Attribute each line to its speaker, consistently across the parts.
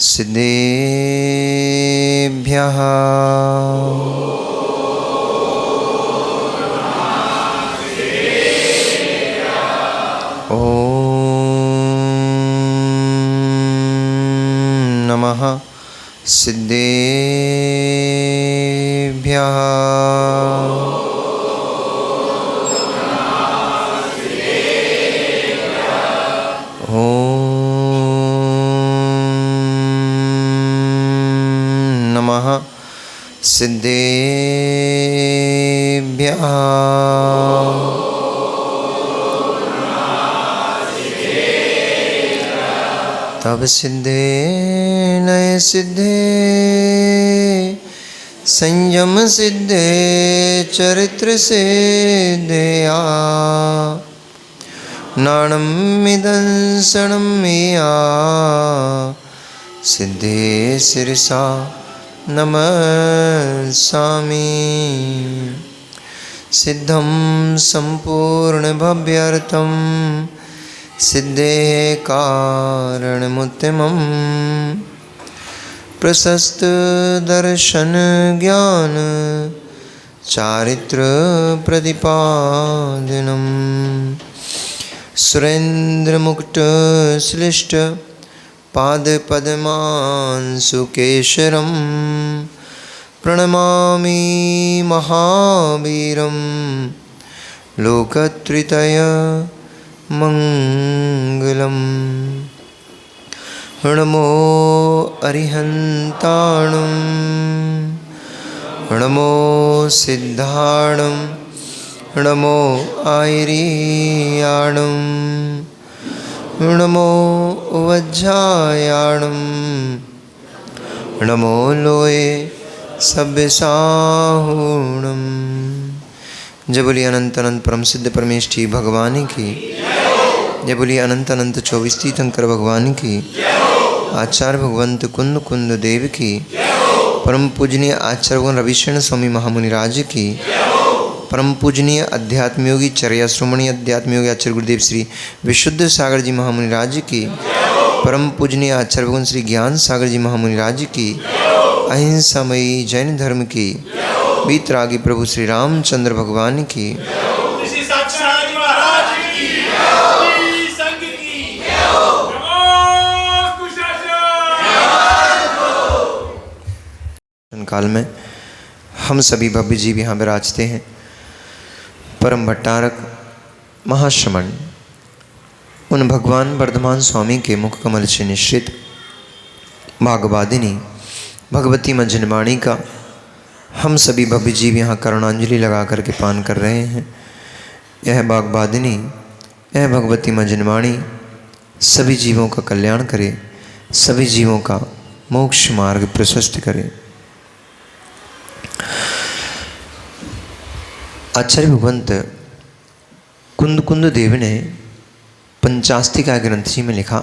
Speaker 1: सिद्धेभ्यः नमः सिद्धेभ्यः। ओम नमः सिद्धेभ्यः। तब सिद्धे नय सिद्धे संयम सिद्धे चरित्र सिद्धया नाणं मिदंसनं मेया सिद्धे शिरसा नमस्सामि। सिद्धं संपूर्ण भव्यर्थं सिद्धे कारणमुत्तमं प्रशस्त दर्शन ज्ञान चारित्र प्रतिपादनम् सुरेंद्र मुक्त श्लिष्ट पाद पद्मांशुकेशरं प्रणमामि महावीरं लोकत्रयीय मंगलम्। नमो अरिहन्ताणं नमो सिद्धाणं नमो आयर्याणं नमो वज्रायाणं नमो लोये सभ्यसाहूणम्। जय बोलिए अनंत अनंत परम सिद्ध परमेष्ठी भगवान की। जय बोलिए अनंत अनंत 24 तीर्थंकर भगवान की। आचार्य भगवंत कुंद कुंद देव की। परम पूजनीय आचार्य रविशरण स्वामी महामुनि राज की। परम पूजनीय अध्यात्म योगी चर्या श्रोमणी अध्यात्म योगी आचार्य गुरुदेव श्री विशुद्ध सागर जी महामुनि राज की। परम पूजनीय आचार्य भगवान श्री ज्ञान सागर जी महामुनि राज की। अहिंसामयी जैन धर्म की। बीतरागी प्रभु श्री रामचंद्र भगवान की। काल में हम सभी भव्य जीव यहाँ विराजते हैं। परम भट्टारक महाश्रमण उन भगवान वर्धमान स्वामी के मुख कमल से निश्रित भागवादिनी भगवती मंजनवाणी का हम सभी भव्य जीव यहाँ करुणांजलि लगा करके पान कर रहे हैं। यह भागवादिनी यह भगवती मंजनवाणी सभी जीवों का कल्याण करे, सभी जीवों का मोक्ष मार्ग प्रशस्त करे। आचार्य भगवंत कुंद कुंद देव ने पंचास्तिका ग्रंथ जी में लिखा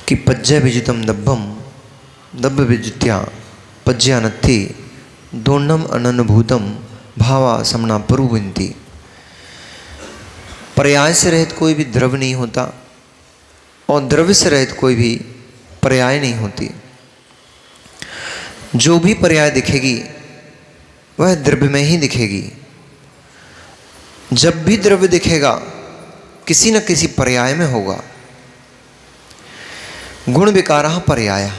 Speaker 1: कि पज्य विजितम दब्बम दब्ब विजित्या पज्यानत्थि दोन्नम अननुभूतम भावा समना पुरुविंती। पर्याय से रहित कोई भी द्रव्य नहीं होता और द्रव्य से रहित कोई भी पर्याय नहीं होती। जो भी पर्याय दिखेगी वह द्रव्य में ही दिखेगी। जब भी द्रव्य दिखेगा किसी न किसी पर्याय में होगा। गुण विकारः पर्याय।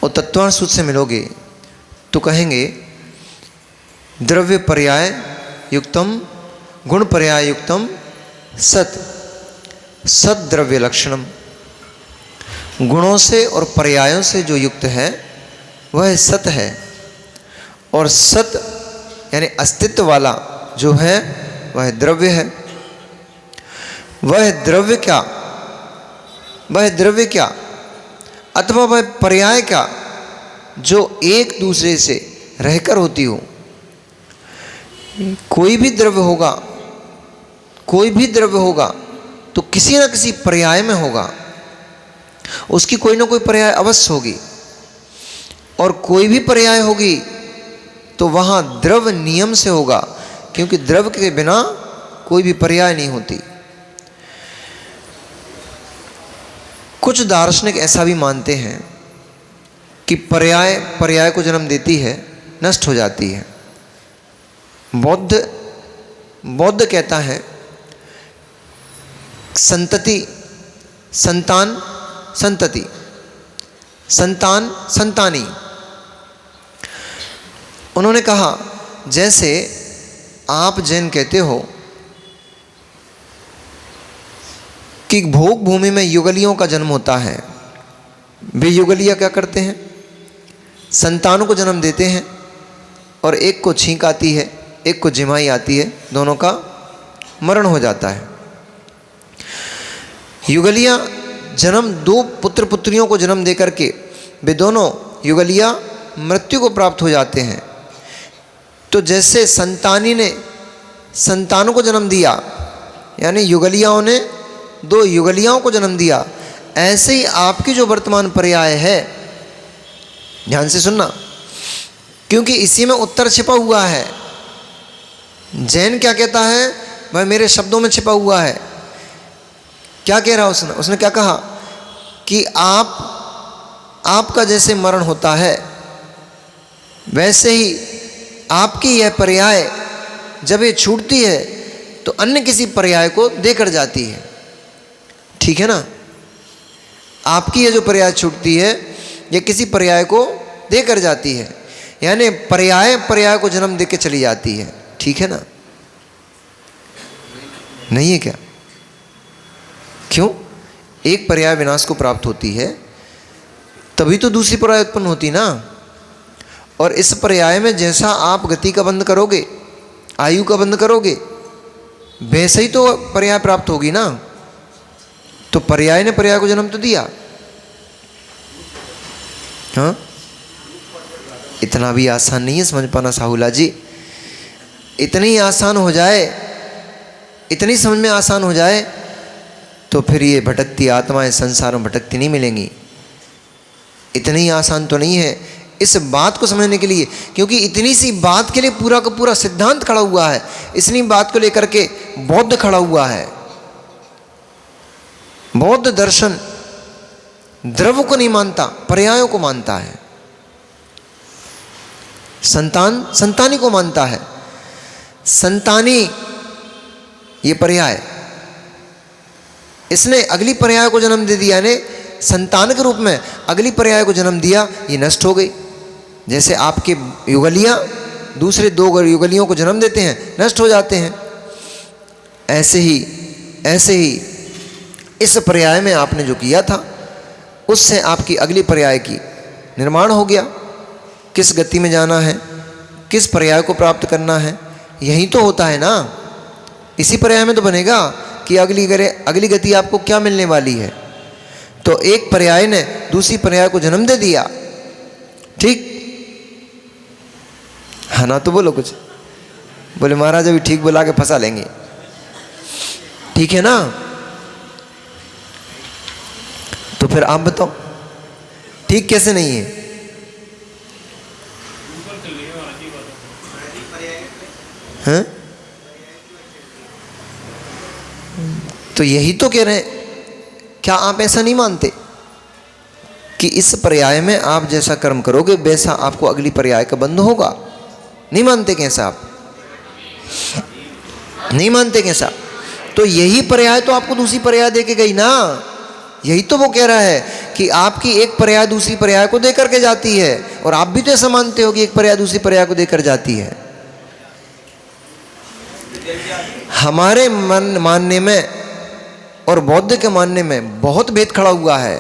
Speaker 1: और तत्वार्थ सूत्र से मिलोगे तो कहेंगे द्रव्य पर्याय युक्तम गुण पर्याय युक्तम सत सत द्रव्य लक्षणम। गुणों से और पर्यायों से जो युक्त है वह सत है। और सत यानी अस्तित्व वाला जो है वह द्रव्य है। वह द्रव्य क्या, वह द्रव्य क्या अथवा वह पर्याय क्या जो एक दूसरे से रहकर होती हो। कोई भी द्रव्य होगा, कोई भी द्रव्य होगा तो किसी न किसी पर्याय में होगा। उसकी कोई ना कोई पर्याय अवश्य होगी। और कोई भी पर्याय होगी तो वहाँ द्रव्य नियम से होगा, क्योंकि द्रव्य के बिना कोई भी पर्याय नहीं होती। कुछ दार्शनिक ऐसा भी मानते हैं कि पर्याय पर्याय को जन्म देती है, नष्ट हो जाती है। बौद्ध कहता है संतति संतान, संतति संतान संतानी। उन्होंने कहा जैसे आप जैन कहते हो कि भोग भूमि में युगलियों का जन्म होता है, वे युगलिया क्या करते हैं, संतानों को जन्म देते हैं और एक को छींक आती है, एक को जिमाई आती है, दोनों का मरण हो जाता है। युगलिया जन्म दो पुत्र पुत्रियों को जन्म दे करके वे दोनों युगलिया मृत्यु को प्राप्त हो जाते हैं। तो जैसे संतानी ने संतानों को जन्म दिया, यानी युगलियाओं ने दो युगलियाओं को जन्म दिया, ऐसे ही आपकी जो वर्तमान पर्याय है, ध्यान से सुनना, क्योंकि इसी में उत्तर छिपा हुआ है। जैन क्या कहता है, वह मेरे शब्दों में छिपा हुआ है। क्या कह रहा उसने क्या कहा कि आपका जैसे मरण होता है वैसे ही आपकी यह पर्याय जब ये छूटती है तो अन्य किसी पर्याय को देकर जाती है। ठीक है ना, आपकी यह जो पर्याय छूटती है यह किसी पर्याय को देकर जाती है, यानी पर्याय पर्याय को जन्म देकर चली जाती है। ठीक है ना, नहीं है क्या? क्यों? एक पर्याय विनाश को प्राप्त होती है तभी तो दूसरी पर्याय उत्पन्न होती ना। और इस पर्याय में जैसा आप गति का बंध करोगे, आयु का बंध करोगे, वैसे ही तो पर्याय प्राप्त होगी ना। तो पर्याय ने पर्याय को जन्म तो दिया। हाँ, इतना भी आसान नहीं है समझ पाना साहुला जी। इतनी आसान हो जाए, इतनी समझ में आसान हो जाए तो फिर ये भटकती आत्माएं संसार में भटकती नहीं मिलेंगी। इतनी आसान तो नहीं है इस बात को समझने के लिए, क्योंकि इतनी सी बात के लिए पूरा का पूरा सिद्धांत खड़ा हुआ है। इतनी बात को लेकर के बौद्ध खड़ा हुआ है। बौद्ध दर्शन द्रव्य को नहीं मानता, पर्यायों को मानता है। संतान संतानी को मानता है। संतानी ये पर्याय, इसने अगली पर्याय को जन्म दे दिया, यानी संतान के रूप में अगली पर्याय को जन्म दिया, ये नष्ट हो गई। जैसे आपके युगलियाँ दूसरे दो युगलियों को जन्म देते हैं, नष्ट हो जाते हैं, ऐसे ही इस पर्याय में आपने जो किया था उससे आपकी अगली पर्याय की निर्माण हो गया। किस गति में जाना है, किस पर्याय को प्राप्त करना है, यही तो होता है ना। इसी पर्याय में तो बनेगा कि अगली गति आपको क्या मिलने वाली है। तो एक पर्याय ने दूसरी पर्याय को जन्म दे दिया। ठीक है ना? तो बोलो कुछ। बोले महाराज अभी ठीक बुला के फंसा लेंगे। ठीक है ना? तो फिर आप बताओ ठीक कैसे नहीं है? हैं? तो यही तो कह रहे हैं। क्या आप ऐसा नहीं मानते कि इस पर्याय में आप जैसा कर्म करोगे वैसा आपको अगली पर्याय का बंध होगा? नहीं मानते कैसा? आप नहीं मानते कैसा? तो यही पर्याय तो आपको दूसरी पर्याय दे के गई ना। यही तो वो कह रहा है कि आपकी एक पर्याय दूसरी पर्याय को देकर के जाती है, और आप भी तो ऐसा मानते हो कि एक पर्याय दूसरी पर्याय को देकर जाती है। हमारे मानने में और बौद्ध के मानने में बहुत भेद खड़ा हुआ है।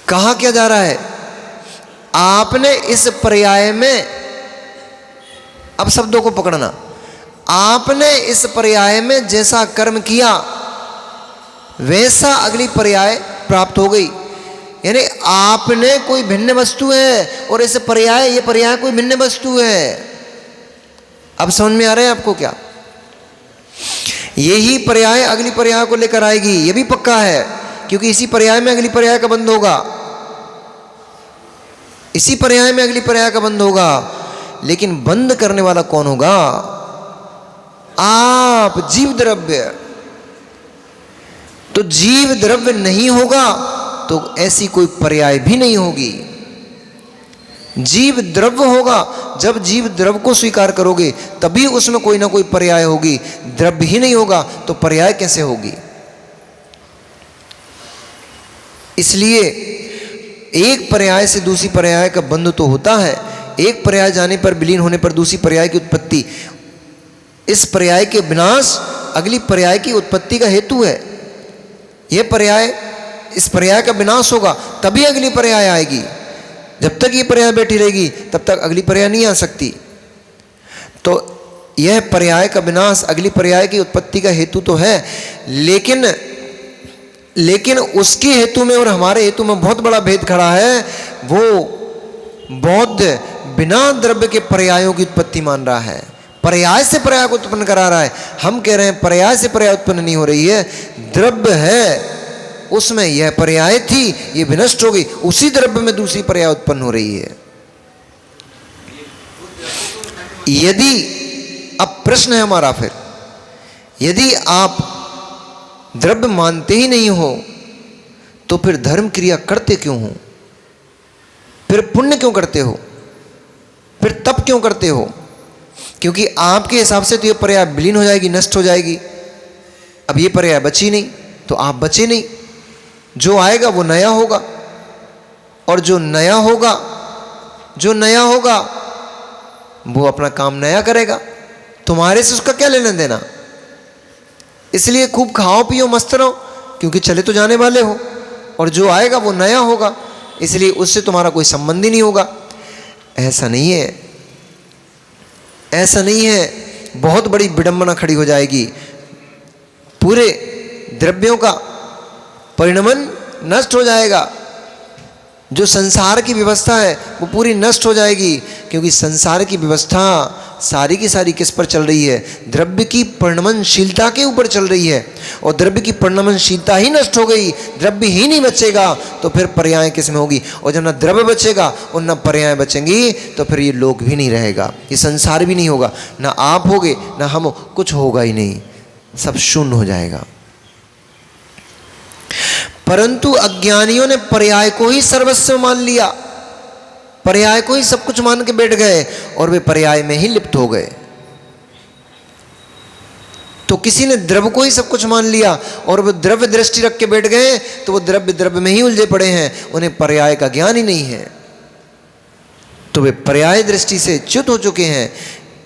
Speaker 1: कहा क्या जा रहा है? आपने इस पर्याय में, अब शब्दों को पकड़ना, आपने इस पर्याय में जैसा कर्म किया वैसा अगली पर्याय प्राप्त हो गई। यानी आपने कोई भिन्न वस्तु है और इस पर्याय, ये पर्याय कोई भिन्न वस्तु है। अब समझ में आ रहा है आपको क्या? यही पर्याय अगली पर्याय को लेकर आएगी, ये भी पक्का है, क्योंकि इसी पर्याय में अगली पर्याय का बंध होगा। इसी पर्याय में अगली पर्याय का बंध होगा। लेकिन बंद करने वाला कौन होगा? आप, जीव द्रव्य। तो जीव द्रव्य नहीं होगा तो ऐसी कोई पर्याय भी नहीं होगी। जीव द्रव्य होगा, जब जीव द्रव्य को स्वीकार करोगे तभी उसमें कोई ना कोई पर्याय होगी। द्रव्य ही नहीं होगा तो पर्याय कैसे होगी? इसलिए एक पर्याय से दूसरी पर्याय का बंध तो होता है। एक पर्याय जाने पर, विलीन होने पर दूसरी पर्याय की उत्पत्ति, इस पर्याय के विनाश अगली पर्याय की उत्पत्ति का हेतु है। यह पर्याय, इस पर्याय का विनाश होगा तभी अगली पर्याय आएगी। जब तक ये पर्याय बैठी रहेगी तब तक अगली पर्याय नहीं आ सकती। तो यह पर्याय का विनाश अगली पर्याय की उत्पत्ति का हेतु तो है, लेकिन उसके हेतु में और हमारे हेतु में बहुत बड़ा भेद खड़ा है। वो बौद्ध बिना द्रव्य के पर्यायों की उत्पत्ति मान रहा है, पर्याय से पर्याय को उत्पन्न करा रहा है। हम कह रहे हैं पर्याय से पर्याय उत्पन्न नहीं हो रही है, द्रव्य है उसमें यह पर्याय थी, ये विनष्ट हो गई, उसी द्रव्य में दूसरी पर्याय उत्पन्न हो रही है। यदि, अब प्रश्न है हमारा फिर, यदि आप द्रव्य मानते ही नहीं हो तो फिर धर्म क्रिया करते क्यों हो? फिर पुण्य क्यों करते हो? फिर तप क्यों करते हो? क्योंकि आपके हिसाब से तो ये पर्याय विलीन हो जाएगी, नष्ट हो जाएगी। अब ये पर्याय बची नहीं तो आप बचे नहीं। जो आएगा वो नया होगा, और जो नया होगा वो अपना काम नया करेगा। तुम्हारे से उसका क्या लेना देना? इसलिए खूब खाओ पियो मस्त रहो, क्योंकि चले तो जाने वाले हो, और जो आएगा वो नया होगा, इसलिए उससे तुम्हारा कोई संबंध ही नहीं होगा। ऐसा नहीं है, ऐसा नहीं है। बहुत बड़ी विडंबना खड़ी हो जाएगी। पूरे द्रव्यों का परिणमन नष्ट हो जाएगा। जो संसार की व्यवस्था है वो पूरी नष्ट हो जाएगी, क्योंकि संसार की व्यवस्था सारी की सारी किस पर चल रही है? द्रव्य की परिणमनशीलता के ऊपर चल रही है। और द्रव्य की परिणमनशीलता ही नष्ट हो गई, द्रव्य ही नहीं बचेगा, तो फिर पर्याय किस में होगी? और जब ना द्रव्य बचेगा और ना पर्याय बचेंगी तो फिर ये लोक भी नहीं रहेगा, ये संसार भी नहीं होगा। ना आप होगे ना हम, कुछ होगा ही नहीं, सब शून्य हो जाएगा। परंतु अज्ञानियों ने पर्याय को ही सर्वस्व मान लिया, पर्याय को ही सब कुछ मान के बैठ गए और वे पर्याय में ही लिप्त हो गए। तो किसी ने द्रव्य को ही सब कुछ मान लिया और वो द्रव्य दृष्टि रख के बैठ गए, तो वो द्रव्य में ही उलझे पड़े हैं, उन्हें पर्याय का ज्ञान ही नहीं है। तो वे पर्याय दृष्टि से च्युत हो चुके हैं।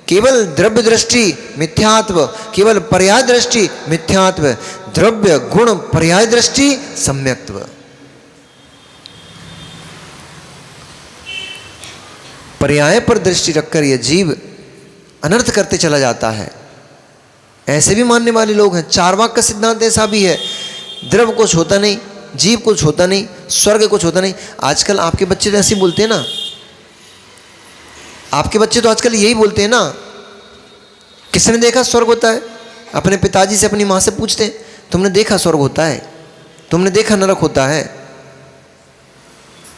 Speaker 1: केवल द्रव्य दृष्टि मिथ्यात्व, केवल पर्याय दृष्टि मिथ्यात्व, द्रव्य गुण पर्याय दृष्टि सम्यक्त्व। पर्याय पर दृष्टि रखकर यह जीव अनर्थ करते चला जाता है। ऐसे भी मानने वाले लोग हैं। चार्वाक का सिद्धांत ऐसा भी है, द्रव्य कुछ होता नहीं, जीव कुछ होता नहीं, स्वर्ग कुछ होता नहीं। आजकल आपके बच्चे तो ऐसे बोलते हैं ना, आपके बच्चे तो आजकल यही बोलते हैं ना, किसने देखा स्वर्ग होता है? अपने पिताजी से, अपनी माँ से पूछते हैं, तुमने देखा स्वर्ग होता है? तुमने देखा नरक होता है?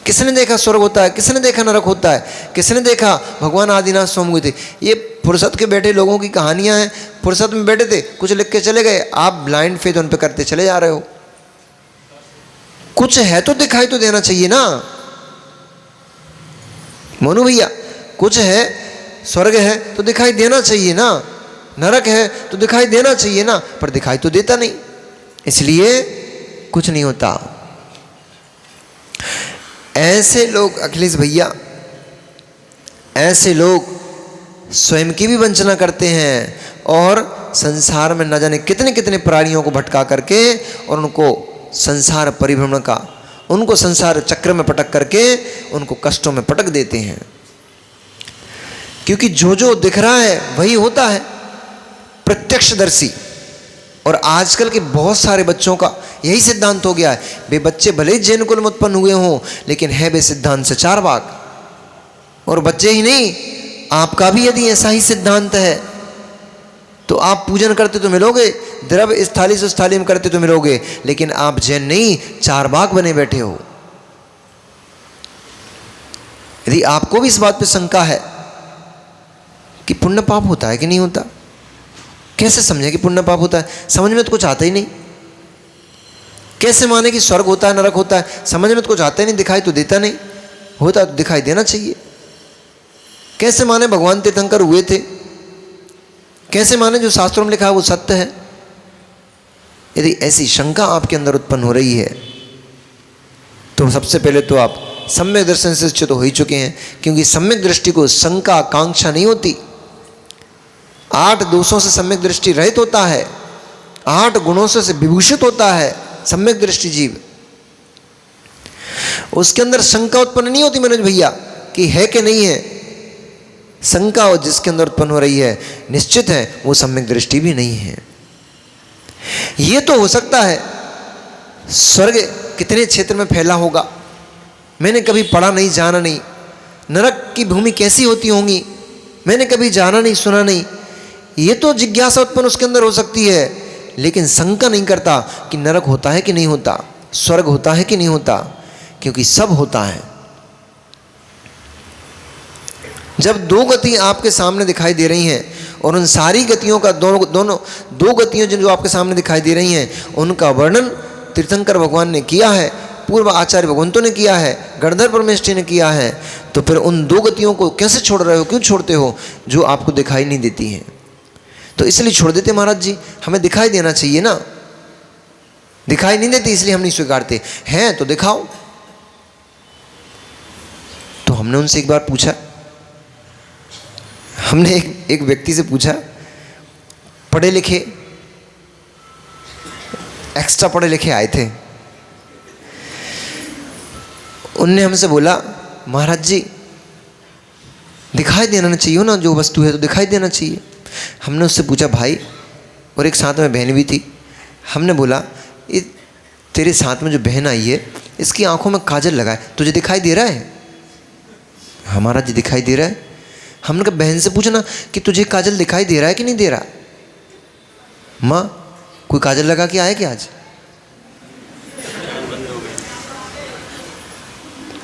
Speaker 1: किसने देखा स्वर्ग होता है? किसने देखा नरक होता है? किसने देखा भगवान आदिनाथ स्वयं हुए थे? ये फुर्सत के बैठे लोगों की कहानियां हैं। फुर्सत में बैठे थे, कुछ लिख के चले गए, आप ब्लाइंड फेथ उन पे करते चले जा रहे हो। कुछ है तो दिखाई तो देना चाहिए ना मोनू भैया, कुछ है, स्वर्ग है तो दिखाई देना चाहिए ना, नरक है तो दिखाई देना चाहिए ना, पर दिखाई तो देता नहीं, इसलिए कुछ नहीं होता। ऐसे लोग, अखिलेश भैया, ऐसे लोग स्वयं की भी वंचना करते हैं और संसार में न जाने कितने कितने प्राणियों को भटका करके और उनको संसार परिभ्रमण का, उनको संसार चक्र में पटक करके उनको कष्टों में पटक देते हैं। क्योंकि जो जो दिख रहा है वही होता है, प्रत्यक्षदर्शी। और आजकल के बहुत सारे बच्चों का यही सिद्धांत हो गया है। वे बच्चे भले ही जैन कुल में उत्पन्न हुए हों, लेकिन है वे सिद्धांत से चार्वाक। और बच्चे ही नहीं, आपका भी यदि ऐसा ही सिद्धांत है तो आप पूजन करते तो मिलोगे, द्रव्य इस थाली से उस थाली में करते तो मिलोगे, लेकिन आप जैन नहीं, चार्वाक बने बैठे हो। यदि आपको भी इस बात पे शंका है कि पुण्य पाप होता है कि नहीं होता, कैसे समझे कि पुण्य पाप होता है? समझ में तो कुछ आता ही नहीं। कैसे माने कि स्वर्ग होता है नरक होता है? समझ में तो कुछ आता ही नहीं, दिखाई तो देता नहीं, होता तो दिखाई देना चाहिए। कैसे माने भगवान तीर्थंकर हुए थे? कैसे माने जो शास्त्रों में लिखा है वो सत्य है? यदि ऐसी शंका आपके अंदर उत्पन्न हो रही है तो सबसे पहले तो आप सम्यक दर्शन से चित हो ही चुके हैं, क्योंकि सम्यक दृष्टि को शंका आकांक्षा नहीं होती। 8 दोषों से सम्यक दृष्टि रहित होता है, 8 गुणों से विभूषित होता है सम्यक दृष्टि जीव। उसके अंदर शंका उत्पन्न नहीं होती मनोज भैया कि है कि नहीं है। शंका जिसके अंदर उत्पन्न हो रही है निश्चित है वो सम्यक दृष्टि भी नहीं है। ये तो हो सकता है स्वर्ग कितने क्षेत्र में फैला होगा, मैंने कभी पढ़ा नहीं, जाना नहीं। नरक की भूमि कैसी होती होंगी, मैंने कभी जाना नहीं, सुना नहीं। ये तो जिज्ञासा उत्पन्न उसके अंदर हो सकती है, लेकिन शंका नहीं करता कि नरक होता है कि नहीं होता, स्वर्ग होता है कि नहीं होता, क्योंकि सब होता है। जब 2 गति आपके सामने दिखाई दे रही हैं और उन सारी गतियों का दो गतियां जो आपके सामने दिखाई दे रही हैं उनका वर्णन तीर्थंकर भगवान ने किया है, पूर्व आचार्य भगवंतों ने किया है, गणधर परमेष्ठी ने किया है, तो फिर उन 2 गतियों को कैसे छोड़ रहे हो, क्यों छोड़ते हो जो आपको दिखाई नहीं देती हैं? तो इसलिए छोड़ देते महाराज जी, हमें दिखाई देना चाहिए ना। दिखाई नहीं देती इसलिए हम नहीं स्वीकारते हैं, तो दिखाओ। तो हमने उनसे एक बार पूछा, हमने एक व्यक्ति से पूछा, पढ़े लिखे, एक्स्ट्रा पढ़े लिखे आए थे। उनने हमसे बोला महाराज जी दिखाई देना चाहिए ना, जो वस्तु है तो दिखाई देना चाहिए। हमने उससे पूछा भाई, और एक साथ में बहन भी थी, हमने बोला ये तेरे साथ में जो बहन आई है इसकी आंखों में काजल लगाए, तुझे दिखाई दे रहा है? हमारा जी दिखाई दे रहा है। हमने कहा बहन से पूछना कि तुझे काजल दिखाई दे रहा है कि नहीं दे रहा? माँ कोई काजल लगा के आया क्या आज?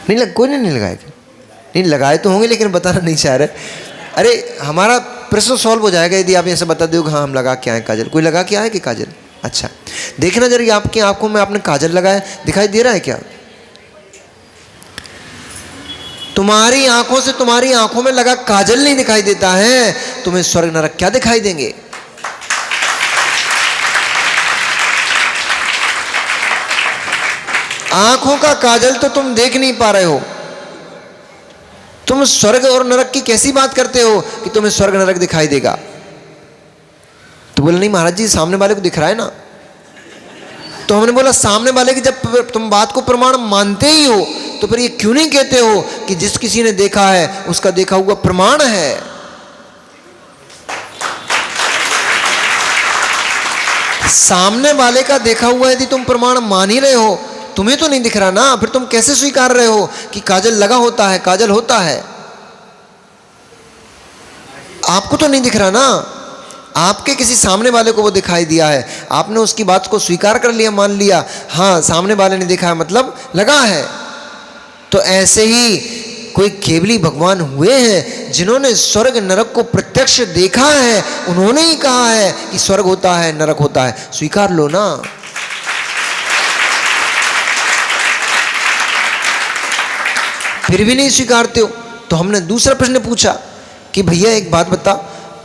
Speaker 1: नहीं कोई नहीं लगाया क्या? नहीं लगाए तो होंगे लेकिन बताना नहीं चाह रहे। अरे हमारा प्रश्न सॉल्व हो जाएगा यदि आप ऐसे बता दोगे हाँ हम लगा के आए काजल। कोई लगा के आया कि काजल? अच्छा देखना जरा आपकी आंखों में आपने काजल लगाया, दिखाई दे रहा है क्या? तुम्हारी आंखों से तुम्हारी आंखों में लगा काजल नहीं दिखाई देता है, तुम्हें स्वर्ग नरक क्या दिखाई देंगे? आंखों का काजल तो तुम देख नहीं पा रहे हो, तुम स्वर्ग और नरक की कैसी बात करते हो कि तुम्हें स्वर्ग नरक दिखाई देगा? तो बोले नहीं महाराज जी सामने वाले को दिख रहा है ना। तो हमने बोला सामने वाले की जब तुम बात को प्रमाण मानते ही हो तो फिर ये क्यों नहीं कहते हो कि जिस किसी ने देखा है उसका देखा हुआ प्रमाण है? सामने वाले का देखा हुआ यदि तुम प्रमाण मान ही रहे हो, तुम्हें तो नहीं दिख रहा ना, फिर तुम कैसे स्वीकार रहे हो कि काजल लगा होता है, काजल होता है? आपको तो नहीं दिख रहा ना, आपके किसी सामने वाले को वो दिखाई दिया है, आपने उसकी बात को स्वीकार कर लिया, मान लिया, हाँ सामने वाले ने देखा है मतलब लगा है। तो ऐसे ही कोई केवली भगवान हुए हैं जिन्होंने स्वर्ग नरक को प्रत्यक्ष देखा है, उन्होंने ही कहा है कि स्वर्ग होता है नरक होता है, स्वीकार लो ना। फिर भी नहीं स्वीकारते हो तो हमने दूसरा प्रश्न पूछा कि भैया एक बात बता,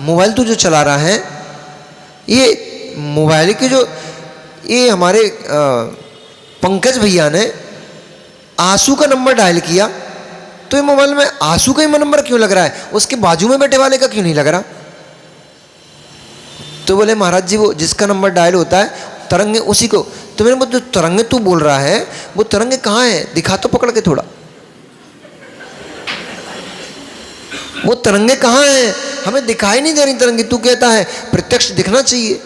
Speaker 1: मोबाइल तो जो चला रहा है ये मोबाइल के जो ये हमारे पंकज भैया ने आंसू का नंबर डायल किया तो ये मोबाइल में आंसू का ही नंबर क्यों लग रहा है, उसके बाजू में बैठे वाले का क्यों नहीं लग रहा? तो बोले महाराज जी वो जिसका नंबर डायल होता है तरंगे उसी को। तो मैंने बोला जो तरंगे तू बोल रहा है वो तरंगे कहाँ है, दिखा तो पकड़ के थोड़ा, वो तरंगे कहाँ हैं? हमें दिखाई नहीं दे रही तरंगे, तू कहता है प्रत्यक्ष दिखना चाहिए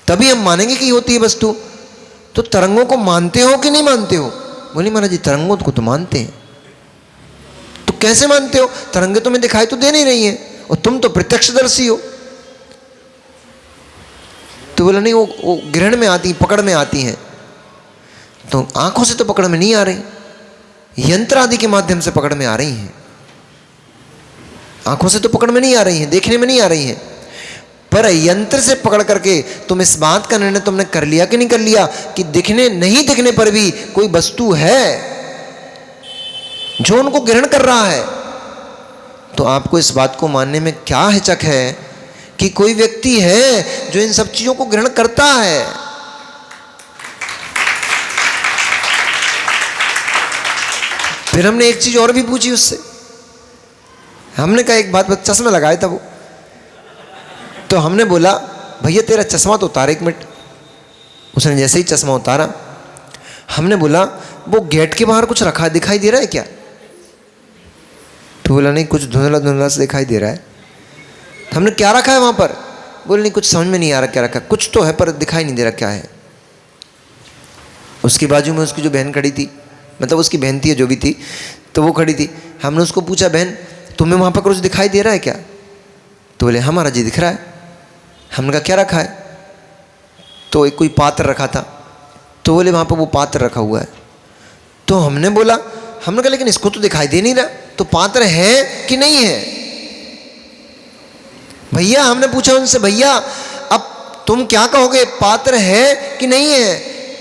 Speaker 1: तभी हम मानेंगे कि होती है वस्तु। तो तरंगों को मानते हो कि नहीं मानते हो? बोली महाराज जी तरंगों को तो मानते हैं। तो कैसे मानते हो? तरंगे तुम्हें दिखाई तो दे नहीं रही हैं और तुम तो प्रत्यक्षदर्शी हो। तो बोला नहीं वो ग्रहण में आती, पकड़ में आती हैं, तो आंखों से तो पकड़ में नहीं आ रही, यंत्र आदि के माध्यम से पकड़ में आ रही हैं, आंखों से तो पकड़ में नहीं आ रही हैं, देखने में नहीं आ रही हैं। पर यंत्र से पकड़ करके तुम इस बात का निर्णय तुमने कर लिया कि नहीं कर लिया कि दिखने नहीं दिखने पर भी कोई वस्तु है जो उनको ग्रहण कर रहा है, तो आपको इस बात को मानने में क्या हिचक है कि कोई व्यक्ति है जो इन सब चीजों को ग्रहण करता है। फिर हमने एक चीज और भी पूछी उससे। हमने कहा एक बात, चश्मा लगाया था वो, तो हमने बोला भैया तेरा चश्मा तो उतार 1 मिनट। उसने जैसे ही चश्मा उतारा, हमने बोला वो गेट के बाहर कुछ रखा दिखाई दे रहा है क्या? तो बोला नहीं, कुछ धुंधला धुंधला से दिखाई दे रहा है। तो हमने क्या रखा है वहां पर? बोले नहीं, कुछ समझ में नहीं आ रहा क्या रखा, कुछ तो है पर दिखाई नहीं दे रहा क्या है। उसकी बाजू में उसकी जो बहन खड़ी थी, मतलब उसकी बहन थी जो भी थी, तो वो खड़ी थी। हमने उसको पूछा बहन तुम्हें वहां पर कुछ दिखाई दे रहा है क्या? तो बोले हमारा जी दिख रहा है। हमने कहा क्या रखा है? तो एक कोई पात्र रखा था। तो बोले वहां पर वो पात्र रखा हुआ है। तो हमने कहा लेकिन इसको तो दिखाई दे नहीं रहा, तो पात्र है कि नहीं है? भैया हमने पूछा उनसे, भैया अब तुम क्या कहोगे, पात्र है कि नहीं है?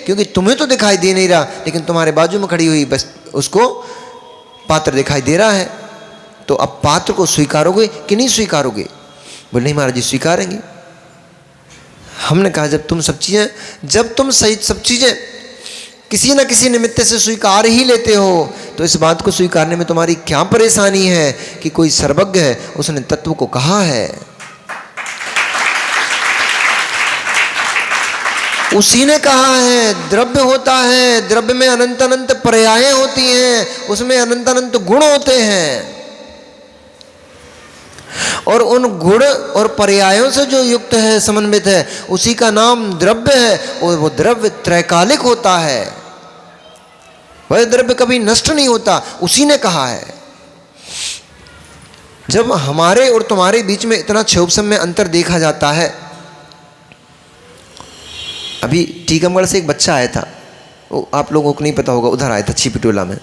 Speaker 1: क्योंकि तुम्हें तो दिखाई दे नहीं रहा, लेकिन तुम्हारे बाजू में खड़ी हुई बस उसको पात्र दिखाई दे रहा है। तो अब पात्र को स्वीकारोगे कि नहीं स्वीकारोगे? बोले नहीं महाराज जी स्वीकारेंगे। हमने कहा जब तुम सही सब चीजें किसी न किसी निमित्त से स्वीकार ही लेते हो, तो इस बात को स्वीकारने में तुम्हारी क्या परेशानी है कि कोई सर्वज्ञ है, उसने तत्व को कहा है, उसी ने कहा है। द्रव्य होता है, द्रव्य में अनंत अनंत पर्याय होती हैं, उसमें अनंत अनंत गुण होते हैं, और उन गुण और पर्यायों से जो युक्त है, समन्वित है, उसी का नाम द्रव्य है। और वो द्रव्य त्रैकालिक होता है, वह द्रव्य कभी नष्ट नहीं होता, उसी ने कहा है। जब हमारे और तुम्हारे बीच में इतना क्षोभसम में अंतर देखा जाता है, अभी टीकमगढ़ से एक बच्चा आया था, वो आप लोगों को नहीं पता होगा, उधर आया था छिपटोला में।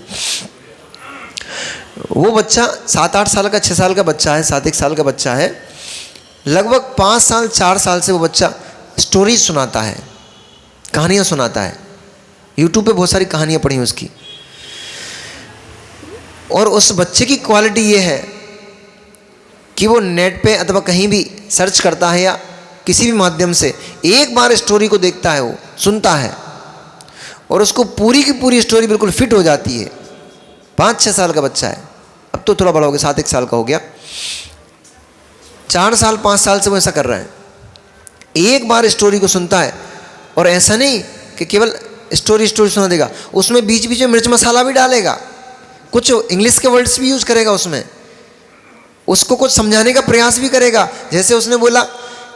Speaker 1: वो बच्चा 7-8 साल का, 6 साल का बच्चा है, 7-1 साल का बच्चा है। लगभग 5 साल 4 साल से वो बच्चा स्टोरीज सुनाता है, कहानियाँ सुनाता है। यूट्यूब पे बहुत सारी कहानियाँ पढ़ी उसकी। और उस बच्चे की क्वालिटी ये है कि वो नेट पे अथवा कहीं भी सर्च करता है या किसी भी माध्यम से एक बार स्टोरी को देखता है, वो सुनता है और उसको पूरी की पूरी स्टोरी बिल्कुल फिट हो जाती है। 5-6 साल का बच्चा है, अब तो थोड़ा बड़ा हो गया, 7-1 साल का हो गया। 4 साल 5 साल से वो ऐसा कर रहा है, एक बार स्टोरी को सुनता है। और ऐसा नहीं कि केवल स्टोरी सुना देगा, उसमें बीच बीच में मिर्च मसाला भी डालेगा, कुछ इंग्लिश के वर्ड्स भी यूज करेगा उसमें, उसको कुछ समझाने का प्रयास भी करेगा। जैसे उसने बोला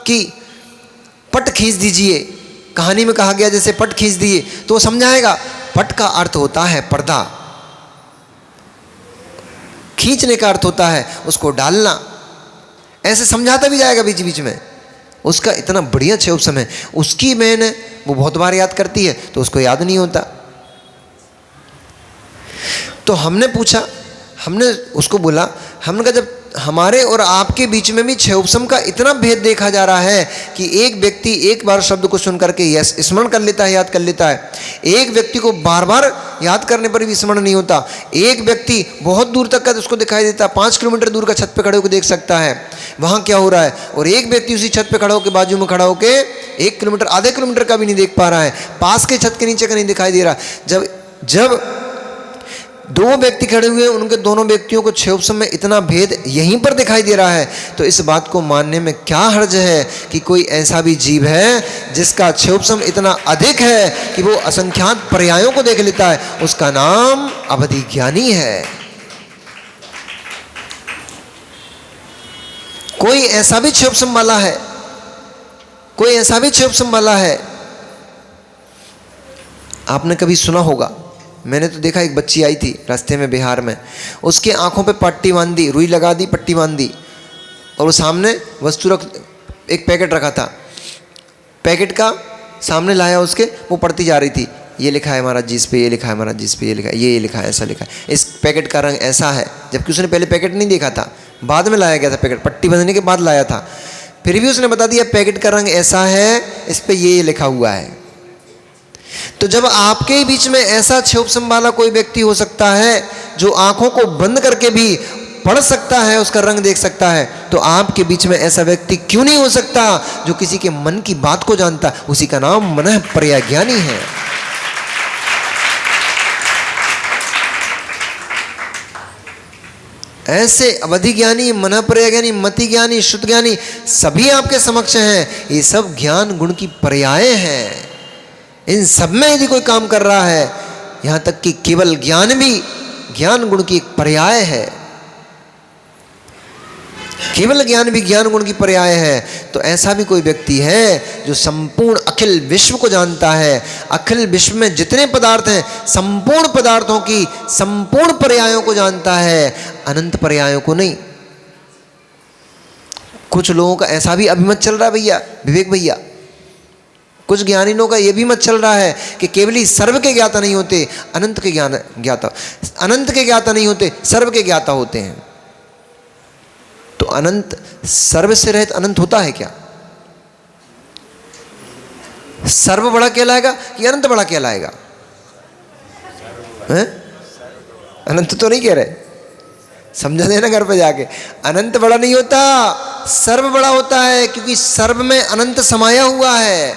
Speaker 1: कि पट खींच दीजिए, कहानी में कहा गया जैसे पट खींच दिए, तो वो समझाएगा पट का अर्थ होता है पर्दा, खींचने का अर्थ होता है उसको डालना। ऐसे समझाता भी जाएगा बीच बीच में। उसका इतना बढ़िया क्षोभसम है, उसकी मैंने वो बहुत बार याद करती है तो उसको याद नहीं होता। तो हमने पूछा, हमने उसको बोला, हमने कहा जब हमारे और आपके बीच में भी क्षोभसम का इतना भेद देखा जा रहा है कि एक व्यक्ति एक बार शब्द को सुन करके स्मरण कर लेता है, याद कर लेता है, एक व्यक्ति को बार बार याद करने पर भी स्मरण नहीं होता, एक व्यक्ति बहुत दूर तक का उसको दिखाई देता, 5 किलोमीटर दूर का छत पे खड़े होकर देख सकता है वहाँ क्या हो रहा है, और एक व्यक्ति उसी छत पे खड़ा होकर बाजू में खड़ा होकर 1 किलोमीटर आधे किलोमीटर का भी नहीं देख पा रहा है, पास के छत के नीचे का नहीं दिखाई दे रहा। जब 2 व्यक्ति खड़े हुए हैं, उनके दोनों व्यक्तियों को क्षोभसम में इतना भेद यहीं पर दिखाई दे रहा है, तो इस बात को मानने में क्या हर्ज है कि कोई ऐसा भी जीव है जिसका क्षोभसम इतना अधिक है कि वो असंख्यात पर्यायों को देख लेता है, उसका नाम अवधि ज्ञानी है। कोई ऐसा भी क्षोभसम वाला है, कोई ऐसा भी क्षोभसम वाला है। आपने कभी सुना होगा, मैंने तो देखा, एक बच्ची आई थी रास्ते में बिहार में, उसके आंखों पे पट्टी बांध दी, रुई लगा दी, पट्टी बांध दी, और वो सामने वस्तु एक पैकेट रखा था, पैकेट का सामने लाया उसके, वो पढ़ती जा रही थी, ये लिखा है महाराज जी इस पे, ये लिखा है महाराज जी इस पे, ये लिखा है, ये लिखा है, ऐसा लिखा है, इस पैकेट का रंग ऐसा है। जबकि उसने पहले पैकेट नहीं देखा था, बाद में लाया गया था पैकेट, पट्टी बांधने के बाद लाया था। फिर भी उसने बता दिया पैकेट का रंग ऐसा है, इस पे ये लिखा हुआ है। तो जब आपके ही बीच में ऐसा क्षोभसम वाला कोई व्यक्ति हो सकता है जो आंखों को बंद करके भी पढ़ सकता है, उसका रंग देख सकता है, तो आपके बीच में ऐसा व्यक्ति क्यों नहीं हो सकता जो किसी के मन की बात को जानता? उसी का नाम मनः पर्याज्ञानी है। ऐसे अवधि ज्ञानी, मनः पर्याज्ञानी, मति ज्ञानी, श्रुत ज्ञानी सभी आपके समक्ष हैं। ये सब ज्ञान गुण की पर्याय हैं। इन सब में यदि कोई काम कर रहा है, यहां तक कि केवल ज्ञान भी ज्ञान गुण की एक पर्याय है। केवल ज्ञान भी ज्ञान गुण की पर्याय है। तो ऐसा भी कोई व्यक्ति है जो संपूर्ण अखिल विश्व को जानता है। अखिल विश्व में जितने पदार्थ हैं, संपूर्ण पदार्थों की संपूर्ण पर्यायों को जानता है, अनंत पर्यायों को नहीं। कुछ लोगों का ऐसा भी अभिमत चल रहा है भैया, विवेक भैया, कुछ ज्ञानीनों का यह भी मत चल रहा है कि केवल ही सर्व के ज्ञाता नहीं होते, अनंत के ज्ञाता, अनंत के ज्ञाता नहीं होते, सर्व के ज्ञाता होते हैं। तो अनंत सर्व से रहित अनंत होता है क्या? सर्व बड़ा कहलाएगा कि अनंत बड़ा कहलाएगा? हैं? अनंत तो नहीं कह रहे, समझा देना घर पे जाके। अनंत बड़ा नहीं होता, सर्व बड़ा होता है, क्योंकि सर्व में अनंत समाया हुआ है।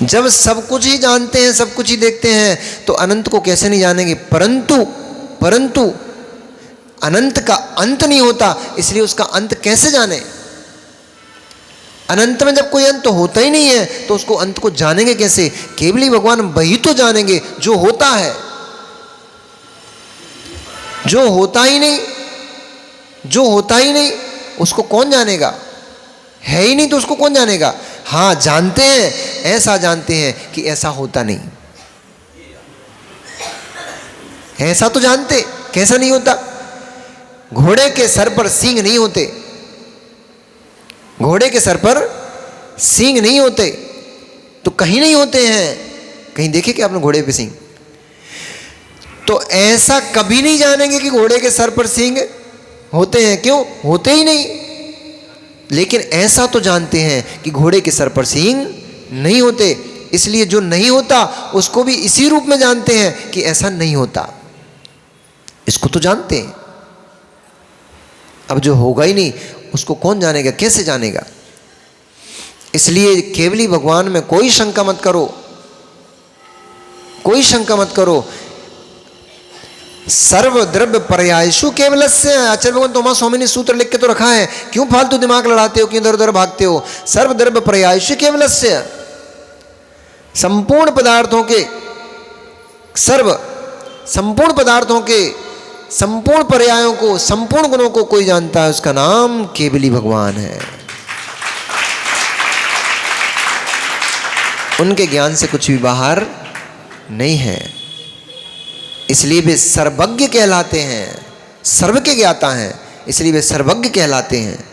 Speaker 1: जब सब कुछ ही जानते हैं, सब कुछ ही देखते हैं, तो अनंत को कैसे नहीं जानेंगे? परंतु अनंत का अंत नहीं होता, इसलिए उसका अंत कैसे जाने? अनंत में जब कोई अंत होता ही नहीं है, तो उसको अंत को जानेंगे कैसे? केवल ही भगवान वही तो जानेंगे जो होता है। जो होता ही नहीं उसको कौन जानेगा? है ही नहीं तो उसको कौन जानेगा? हाँ, जानते हैं, ऐसा जानते हैं कि ऐसा होता नहीं। ऐसा तो जानते, कैसा नहीं होता? घोड़े के सर पर सींग नहीं होते, घोड़े के सर पर सींग नहीं होते, तो कहीं नहीं होते हैं। कहीं देखे क्या आपने घोड़े पे सींग? तो ऐसा कभी नहीं जानेंगे कि घोड़े के सर पर सींग होते हैं। क्यों? होते ही नहीं। लेकिन ऐसा तो जानते हैं कि घोड़े के सर पर सींग नहीं होते, इसलिए जो नहीं होता उसको भी इसी रूप में जानते हैं कि ऐसा नहीं होता। इसको तो जानते हैं। अब जो होगा ही नहीं उसको कौन जानेगा, कैसे जानेगा? इसलिए केवली भगवान में कोई शंका मत करो, कोई शंका मत करो। सर्व द्रव्य पर्यायशु केवलस्य। आचार्य भगवान तोमा स्वामी ने सूत्र लिख के तो रखा है, क्यों फालतू दिमाग लड़ाते हो, क्यों इधर उधर भागते हो? सर्व द्रव्य पर्यायशु केवलस्य, संपूर्ण पदार्थों के संपूर्ण पदार्थों के संपूर्ण पर्यायों को, संपूर्ण गुणों को कोई जानता है, उसका नाम केवली भगवान है। उनके ज्ञान से कुछ भी बाहर नहीं है, इसलिए वे सर्वज्ञ कहलाते हैं। सर्व के ज्ञाता हैं, इसलिए वे सर्वज्ञ कहलाते हैं।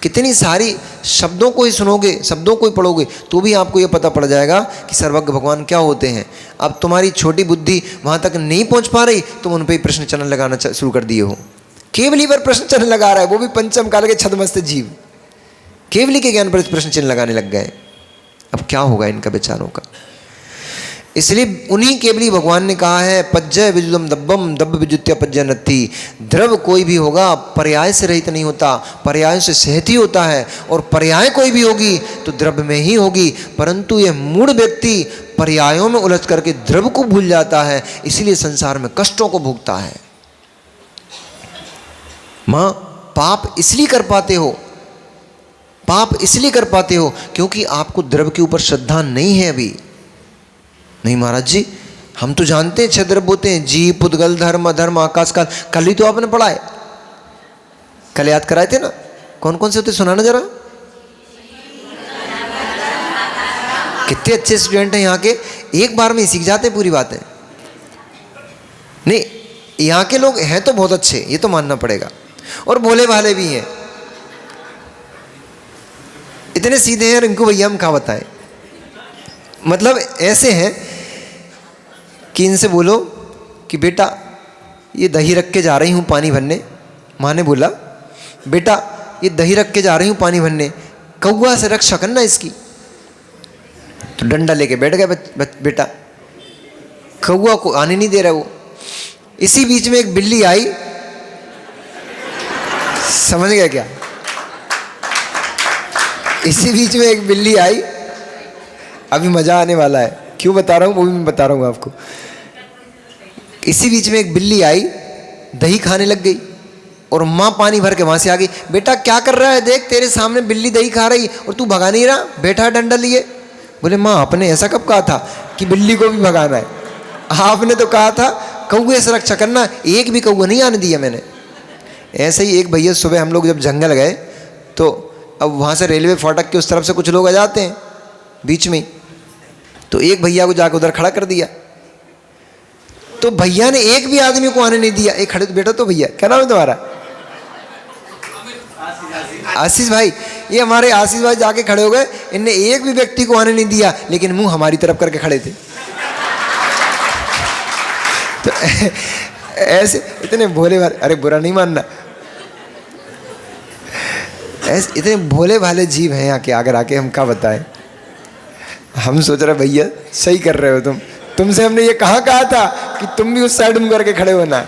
Speaker 1: कितनी सारी शब्दों को ही सुनोगे, शब्दों को ही पढ़ोगे, तो भी आपको यह पता पड़ जाएगा कि सर्वज्ञ भगवान क्या होते हैं। अब तुम्हारी छोटी बुद्धि वहाँ तक नहीं पहुँच पा रही, तुम उन पर ही प्रश्न चिन्ह लगाना शुरू कर दिए हो। केवली पर प्रश्न चिन्ह लगा रहा है, वो भी पंचम काल के छदमस्त जीव केवली के ज्ञान पर प्रश्न चिन्ह लगाने लग गए। अब क्या होगा इनका विचारों का? इसलिए उन्हीं केवली भगवान ने कहा है, पज्जय विजुदम दब्बम दब्ब विजुत्या पज्जय नत्थी। द्रव कोई भी होगा पर्याय से रहित नहीं होता, पर्याय से सहित ही होता है। और पर्याय कोई भी होगी तो द्रव में ही होगी, परंतु यह मूढ़ व्यक्ति पर्यायों में उलझ करके द्रव को भूल जाता है, इसलिए संसार में कष्टों को भोगता है। मां, पाप इसलिए कर पाते हो, पाप इसलिए कर पाते हो क्योंकि आपको द्रव के ऊपर श्रद्धा नहीं है अभी। नहीं महाराज जी, हम तो जानते हैं 6 द्रव्य होते हैं, जीव, पुद्गल, धर्म, अधर्म, आकाश काल। कल ही तो आपने पढ़ा है, कल याद कराए थे ना। कौन कौन से होते सुनाना जरा। कितने अच्छे स्टूडेंट हैं यहाँ के, एक बार में ही सीख जाते हैं पूरी बातें। नहीं, यहाँ के लोग हैं तो बहुत अच्छे, ये तो मानना पड़ेगा, और भोले भाले भी हैं। इतने सीधे हैं, इनको भैया हम क्या बताएं। मतलब ऐसे हैं कि इनसे बोलो कि बेटा ये दही रख के जा रही हूँ पानी भरने। माँ ने बोला बेटा ये दही रख के जा रही हूँ पानी भरने, कौआ से रक्षा करना इसकी। तो डंडा लेके बैठ गया बेटा, कौआ को आने नहीं दे रहा वो। इसी बीच में एक बिल्ली आई, समझ गया क्या? इसी बीच में एक बिल्ली आई, अभी मजा आने वाला है, क्यों बता रहा हूँ वो भी मैं बता रहा हूँ आपको। इसी बीच में एक बिल्ली आई, दही खाने लग गई और माँ पानी भर के वहां से आ गई। बेटा क्या कर रहा है, देख तेरे सामने बिल्ली दही खा रही और तू भगा नहीं रहा, बैठा डंडा लिए। बोले माँ आपने ऐसा कब कहा था कि बिल्ली को भी भगाना है? आपने तो कहा था कौए से रक्षा करना, एक भी कौआ नहीं आने दिया मैंने। ऐसे ही एक भैया सुबह हम लोग जब जंगल गए तो अब वहाँ से रेलवे फाटक के उस तरफ से कुछ लोग आ जाते हैं बीच में, तो एक भैया को जाकर उधर खड़ा कर दिया। तो भैया ने एक भी आदमी को आने नहीं दिया। एक खड़े तो बेटा, तो भैया क्या नाम है तुम्हारा? आशीष भाई। ये हमारे आशीष भाई जाके खड़े हो गए, इनने एक भी व्यक्ति को आने नहीं दिया, लेकिन मुंह हमारी तरफ करके खड़े थे। तो ऐसे इतने भोले भाले, अरे बुरा नहीं मानना, ऐसे इतने भोले भाले जीव हैं यहाँ के, आकर आके हम क्या बताएं। हम सोच रहे भैया सही कर रहे हो तुमसे हमने ये कहाँ कहा था कि तुम भी उस साइड में करके खड़े होना।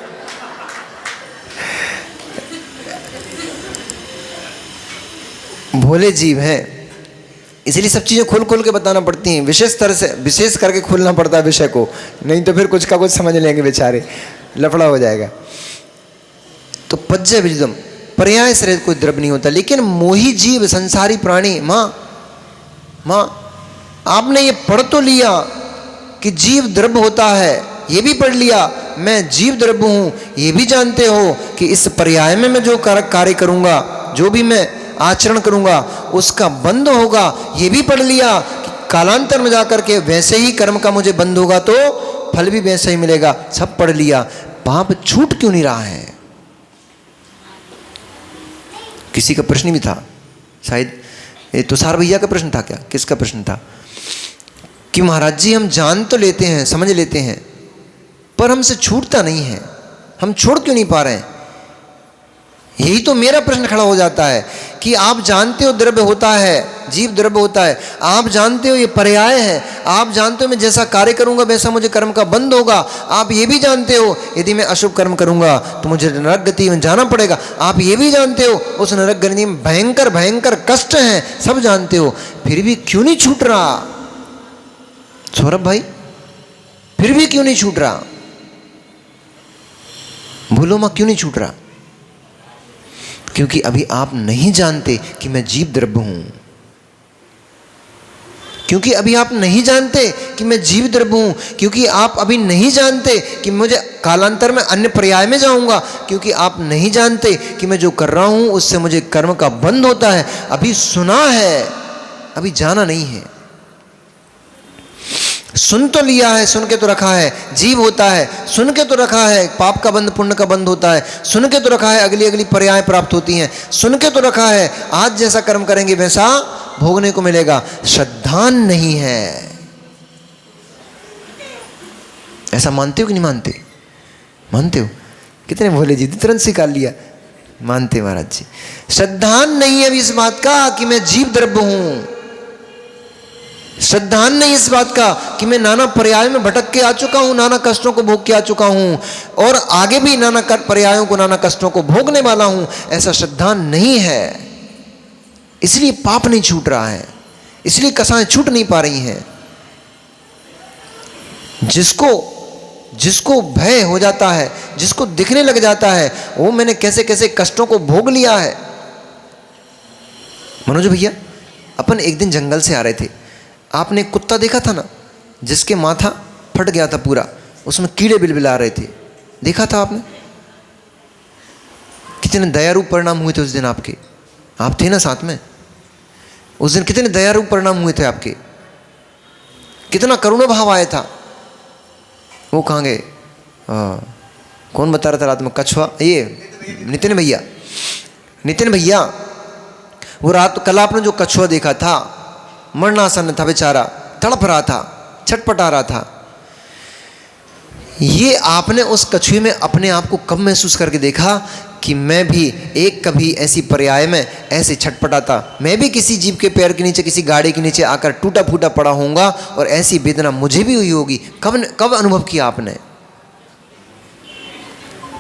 Speaker 1: भोले जीव हैं, इसलिए सब चीज़ें खोल खोल के बताना पड़ती हैं, विशेष तरह से विशेष करके खोलना पड़ता है विषय को, नहीं तो फिर कुछ का कुछ समझ लेंगे बेचारे, लफड़ा हो जाएगा। तो पज्य विजदम, पर्याय से कोई द्रव्य नहीं होता, लेकिन मोही जीव संसारी प्राणी। माँ आपने ये पढ़ तो लिया कि जीव द्रव्य होता है, ये भी पढ़ लिया मैं जीव द्रव्य हूँ, ये भी जानते हो कि इस पर्याय में मैं जो कार्य करूँगा, जो भी मैं आचरण करूँगा उसका बंध होगा, ये भी पढ़ लिया कि कालांतर में जाकर के वैसे ही कर्म का मुझे बंध होगा तो फल भी वैसे ही मिलेगा। सब पढ़ लिया, पाप छूट क्यों नहीं रहा है? किसी का प्रश्न भी था, शायद ये तुषार भैया का प्रश्न था, क्या किसका प्रश्न था कि महाराज जी हम जान तो लेते हैं, समझ लेते हैं, पर हमसे छूटता नहीं है, हम छोड़ क्यों नहीं पा रहे हैं? यही तो मेरा प्रश्न खड़ा हो जाता है कि आप जानते हो द्रव्य होता है, जीव द्रव्य होता है, आप जानते हो ये पर्याय है, आप जानते हो मैं जैसा कार्य करूंगा वैसा मुझे कर्म का बंध होगा, आप ये भी जानते हो यदि मैं अशुभ कर्म करूंगा तो मुझे नरक गति में जाना पड़ेगा, आप ये भी जानते हो उस नरक गति में भयंकर भयंकर कष्ट हैं, सब जानते हो, फिर भी क्यों नहीं छूट रहा? सौरभ भाई फिर भी क्यों नहीं छूट रहा? भूलो मां क्यों नहीं छूट रहा? क्योंकि अभी आप नहीं जानते कि मैं जीव द्रव्य हूं, क्योंकि अभी आप नहीं जानते कि मैं जीव द्रव्य हूं, क्योंकि आप अभी नहीं जानते कि मुझे कालांतर में अन्य पर्याय में जाऊंगा, क्योंकि आप नहीं जानते कि मैं जो कर रहा हूं उससे मुझे कर्म का बंध होता है। अभी सुना है, अभी जाना नहीं है। सुन तो लिया है, सुन के तो रखा है जीव होता है, सुन के तो रखा है पाप का बंध पुण्य का बंध होता है, सुन के तो रखा है अगली अगली पर्याय प्राप्त होती हैं, सुन के तो रखा है आज जैसा कर्म करेंगे वैसा भोगने को मिलेगा। श्रद्धा नहीं है। ऐसा मानते हो कि नहीं मानते? मानते हो? कितने भोले जी, तुरंत सिखा लिया। मानते महाराज जी। श्रद्धा नहीं है अभी इस बात का कि मैं जीव द्रव्य हूं, श्रद्धा नहीं इस बात का कि मैं नाना पर्याय में भटक के आ चुका हूं, नाना कष्टों को भोग के आ चुका हूं और आगे भी नाना पर्यायों को नाना कष्टों को भोगने वाला हूं, ऐसा श्रद्धा नहीं है। इसलिए पाप नहीं छूट रहा है, इसलिए कसाएं छूट नहीं पा रही हैं। जिसको भय हो जाता है, जिसको दिखने लग जाता है, वो मैंने कैसे कैसे कष्टों को भोग लिया है। मनोज भैया अपन एक दिन जंगल से आ रहे थे, आपने एक कुत्ता देखा था ना जिसके माथा फट गया था पूरा, उसमें कीड़े बिलबिला रहे थे, देखा था आपने? कितने दयारूप परिणाम हुए थे उस दिन आपके, आप थे ना साथ में उस दिन, कितने दयारूप परिणाम हुए थे आपके, कितना करुणा भाव आया था। वो कहाँ गए? कौन बता रहा था रात में? कछुआ, ये नितिन भैया वो रात कल आपने जो कछुआ देखा था, मरणासन था बेचारा, तड़प रहा था, छटपटा रहा था। ये आपने उस कछुए में अपने आप को कब महसूस करके देखा कि मैं भी एक कभी ऐसी पर्याय में ऐसे छटपटाता, मैं भी किसी जीव के पैर के नीचे, किसी गाड़ी के नीचे आकर टूटा फूटा पड़ा होऊंगा और ऐसी वेदना मुझे भी हुई होगी। कब अनुभव किया आपने?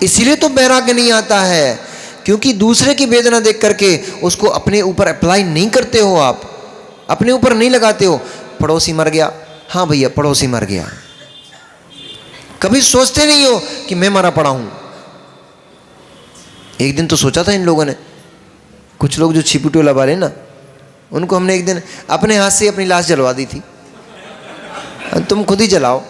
Speaker 1: इसीलिए तो वैराग्य नहीं आता है, क्योंकि दूसरे की वेदना देख करके उसको अपने ऊपर अप्लाई नहीं करते हो, आप अपने ऊपर नहीं लगाते हो। पड़ोसी मर गया, हाँ भैया पड़ोसी मर गया, कभी सोचते नहीं हो कि मैं मरा पड़ा हूं। एक दिन तो सोचा था इन लोगों ने, कुछ लोग जो छिपी टोला वाले ना, उनको हमने एक दिन अपने हाथ से अपनी लाश जलवा दी थी। तुम खुद ही जलाओ,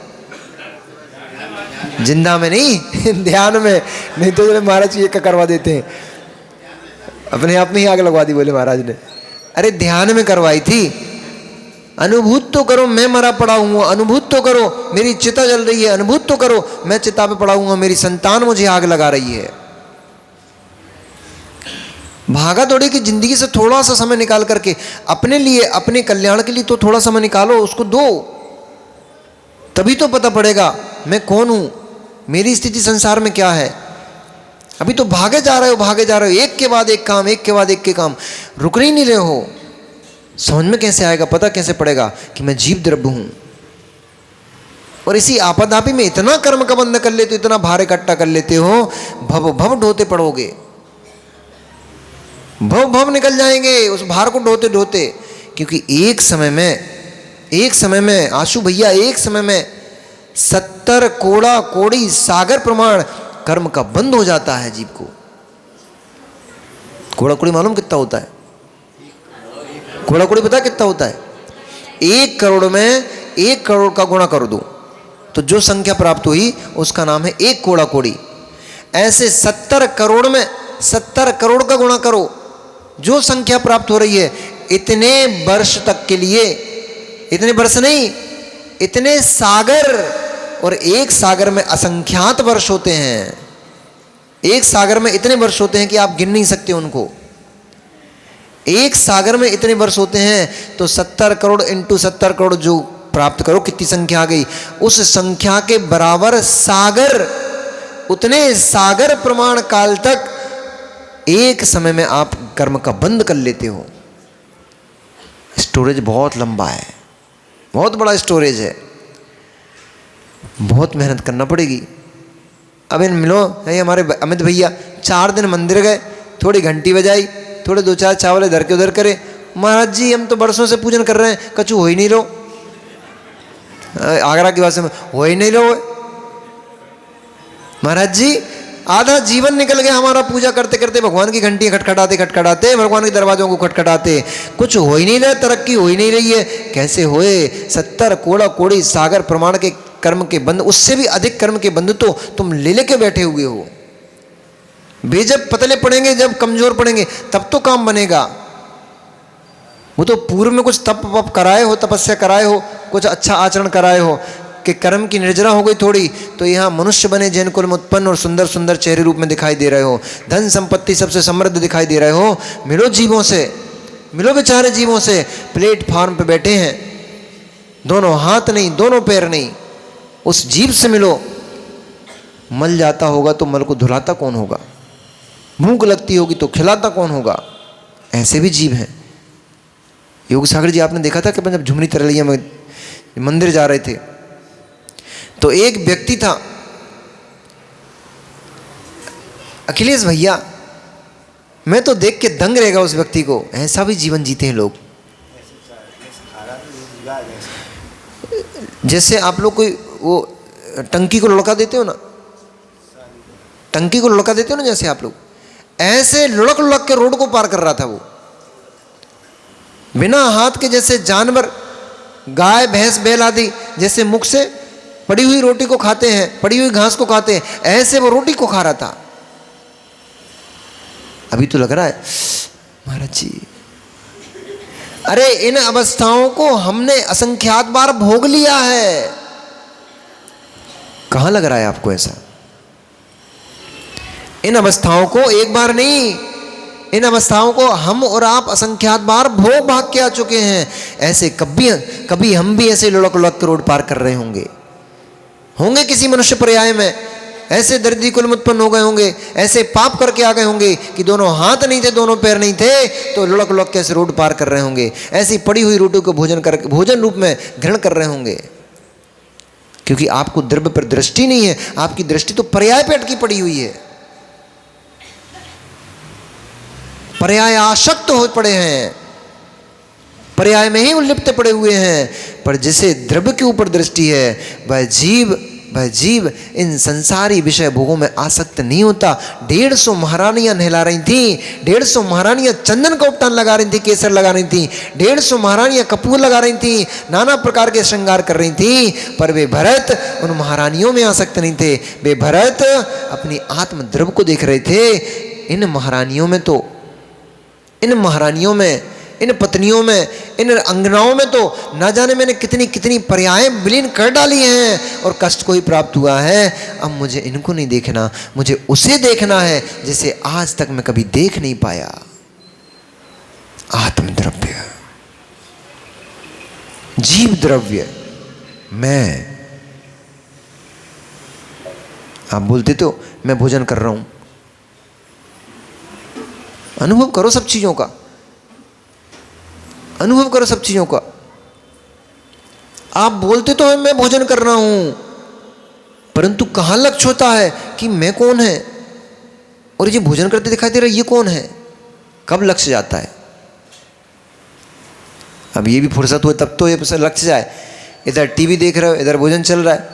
Speaker 1: जिंदा में नहीं ध्यान में, नहीं तो महाराज ये करवा देते हैं। अपने आप में ही आग लगवा दी, बोले महाराज ने। अरे ध्यान में करवाई थी, अनुभूत तो करो मैं मरा पड़ा हूँ, अनुभूत तो करो मेरी चिता जल रही है, अनुभूत तो करो मैं चिता पे पड़ा हूँ, मेरी संतान मुझे आग लगा रही है। भागा दौड़ी की जिंदगी से थोड़ा सा समय निकाल करके अपने लिए, अपने कल्याण के लिए तो थोड़ा समय निकालो, उसको दो, तभी तो पता पड़ेगा मैं कौन हूं, मेरी स्थिति संसार में क्या है। अभी तो भागे जा रहे हो, एक के बाद एक काम, एक के बाद एक के काम, रुक नहीं रहे हो। समझ में कैसे आएगा, पता कैसे पड़ेगा कि मैं जीव द्रव्य हूं। और इसी आपदापी में इतना कर्म का बंध कर लेते हो, इतना भार इकट्ठा कर लेते हो, भव भव ढोते पड़ोगे, भव भव निकल जाएंगे उस भार को ढोते ढोते। क्योंकि एक समय में आशु भैया, एक समय में 70 कोड़ा कोड़ी सागर प्रमाण कर्म का बंद हो जाता है जीव को। कोड़ा कोड़ी मालूम कितना होता है? कोड़ा कोड़ी पता कितना होता है? 1 करोड़ में 1 करोड़ का गुणा कर दो तो जो संख्या प्राप्त हुई उसका नाम है 1 कोड़ा कोड़ी। ऐसे 70 करोड़ में 70 करोड़ का गुणा करो, जो संख्या प्राप्त हो रही है, इतने वर्ष तक के लिए, इतने वर्ष नहीं, इतने सागर, और एक सागर में असंख्यात वर्ष होते हैं। एक सागर में इतने वर्ष होते हैं कि आप गिन नहीं सकते उनको। एक सागर में इतने वर्ष होते हैं, तो 70 करोड़ इंटू 70 करोड़ जो प्राप्त करो, कितनी संख्या आ गई? उस संख्या के बराबर सागर, उतने सागर प्रमाण काल तक एक समय में आप कर्म का बंद कर लेते हो। स्टोरेज बहुत लंबा है, बहुत बड़ा स्टोरेज है, बहुत मेहनत करना पड़ेगी। अब इन मिलो, ये हमारे अमित भैया 4 दिन मंदिर गए, थोड़ी घंटी बजाई, थोड़े 2-4 चावल इधर के उधर करे, महाराज जी हम तो बरसों से पूजन कर रहे हैं, कछु हो ही नहीं रहो। आगरा की भाषा में हो ही नहीं रहो महाराज जी, आधा जीवन निकल गया हमारा पूजा करते करते, भगवान की घंटी खटखटाते खटखटाते, भगवान के दरवाजों को खटखटाते, कुछ हो ही नहीं रहा, तरक्की हो ही नहीं रही है। कैसे होए? 70 कोड़ा कोड़ी सागर प्रमाण के कर्म के बंध, उससे भी अधिक कर्म के बंध तो तुम ले लेके बैठे हुए हो। वे जब पतले पड़ेंगे, जब कमजोर पड़ेंगे, तब तो काम बनेगा। वो तो पूर्व में कुछ तप वप कराए हो, तपस्या कराए हो, कुछ अच्छा आचरण कराए हो कि कर्म की निर्जरा हो गई थोड़ी, तो यहाँ मनुष्य बने, जैन कुल में उत्पन्न और सुंदर सुंदर चेहरे रूप में दिखाई दे रहे हो, धन संपत्ति सबसे समृद्ध दिखाई दे रहे हो। मिलो जीवों से, मिलो बेचारे जीवों से, प्लेटफॉर्म पे बैठे हैं, दोनों हाथ नहीं, दोनों पैर नहीं, उस जीव से मिलो। मल जाता होगा तो मल को धुलाता कौन होगा? भूख लगती होगी तो खिलाता कौन होगा? ऐसे भी जीव हैं। योग सागर जी आपने देखा था कि जब झुमरी तरलिया में मंदिर जा रहे थे, तो एक व्यक्ति था, अखिलेश भैया, मैं तो देख के दंग रहेगा उस व्यक्ति को। ऐसा भी जीवन जीते हैं लोग। जैसे आप लोग कोई वो टंकी को लुढ़का देते हो ना, टंकी को लुढ़का देते हो ना, जैसे आप लोग, ऐसे लुढ़क लुढ़क के रोड को पार कर रहा था वो, बिना हाथ के। जैसे जानवर, गाय भैंस बैल आदि जैसे मुख से पड़ी हुई रोटी को खाते हैं, पड़ी हुई घास को खाते हैं, ऐसे वो रोटी को खा रहा था। अभी तो लग रहा है महाराज जी, अरे इन अवस्थाओं को हमने असंख्यात बार भोग लिया है। कहां लग रहा है आपको ऐसा? इन अवस्थाओं को एक बार नहीं, इन अवस्थाओं को हम और आप असंख्यात बार भोग भाग के आ चुके हैं। ऐसे कभी हम भी ऐसे लुढ़क लुढ़क के रोड पार कर रहे होंगे किसी मनुष्य पर्याय में, ऐसे दरिद्री कुल में उत्पन्न हो गए होंगे, ऐसे पाप करके आ गए होंगे कि दोनों हाथ नहीं थे, दोनों पैर नहीं थे, तो लुढ़क लुढ़क कैसे रोड पार कर रहे होंगे, ऐसी पड़ी हुई रोटी को भोजन रूप में ग्रहण कर रहे होंगे। क्योंकि आपको द्रव्य पर दृष्टि नहीं है, आपकी दृष्टि तो पर्याय पे अटकी पड़ी हुई है, पर्याय आसक्त हो पड़े हैं, पर्याय में ही उल्लिप्त पड़े हुए हैं। पर जिसे द्रव्य के ऊपर दृष्टि है वह जीव इन संसारी विषय भोगों में आसक्त नहीं होता। 150 महारानियां नहला रही थीं, 150 महारानियां चंदन का उपटान लगा रही थी, केसर लगा रही थी, 150 महारानियां कपूर लगा रही थी, नाना प्रकार के श्रृंगार कर रही थी, पर वे भरत उन महारानियों में आसक्त नहीं थे। वे भरत अपनी आत्म द्रव्य को देख रहे थे। इन महारानियों में, इन पत्नियों में, इन अंगनाओं में तो ना जाने मैंने कितनी कितनी पर्याय विलीन कर डाली हैं और कष्ट को ही प्राप्त हुआ है। अब मुझे इनको नहीं देखना, मुझे उसे देखना है जिसे आज तक मैं कभी देख नहीं पाया, आत्मद्रव्य, जीव द्रव्य। मैं, आप बोलते तो मैं भोजन कर रहा हूं, अनुभव करो सब चीजों का, अनुभव करो सब चीजों का। आप बोलते तो मैं भोजन कर रहा हूं, परंतु कहां लक्ष्य होता है कि मैं कौन है और ये भोजन करते दिखाई दे रहा है, ये कौन है, कब लक्ष्य जाता है? अब ये भी फुर्सत हो तब तो ये लक्ष्य जाए। इधर टीवी देख रहे हो, इधर भोजन चल रहा है,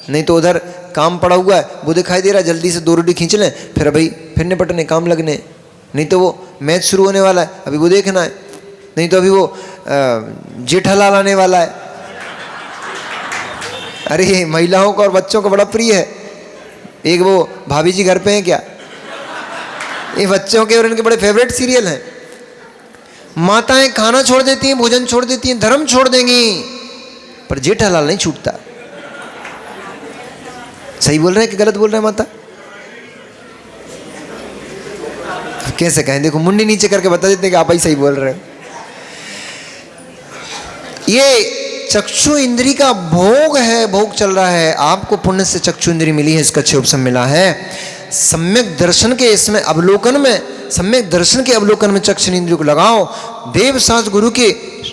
Speaker 1: नहीं तो उधर काम पड़ा हुआ है, वो दिखाई दे रहा है, जल्दी से 2 रोटी खींच लें, फिर भाई फिर निपटने काम लगने, नहीं तो वो मैच शुरू होने वाला है, अभी वो देखना है, नहीं तो अभी वो जेठालाल आने वाला है। अरे महिलाओं को और बच्चों को बड़ा प्रिय है। एक वो भाभी जी घर पे हैं क्या, ये बच्चों के और इनके बड़े फेवरेट सीरियल हैं। माताएं खाना छोड़ देती हैं, भोजन छोड़ देती हैं, धर्म छोड़ देंगी, पर जेठालाल नहीं छूटता। सही बोल रहे हैं कि गलत बोल रहे हैं माता? कैसे कहें, देखो मुंडी नीचे करके बता देते हैं कि आप ही सही बोल रहे हो। ये चक्षु इंद्री का भोग है, भोग चल रहा है। आपको पुण्य से चक्षु इंद्री मिली है, इसका अच्छे उपसम मिला है। सम्यक दर्शन के इसमें अवलोकन में, सम्यक दर्शन के अवलोकन में चक्षु इंद्रियों को लगाओ। देव सहज गुरु की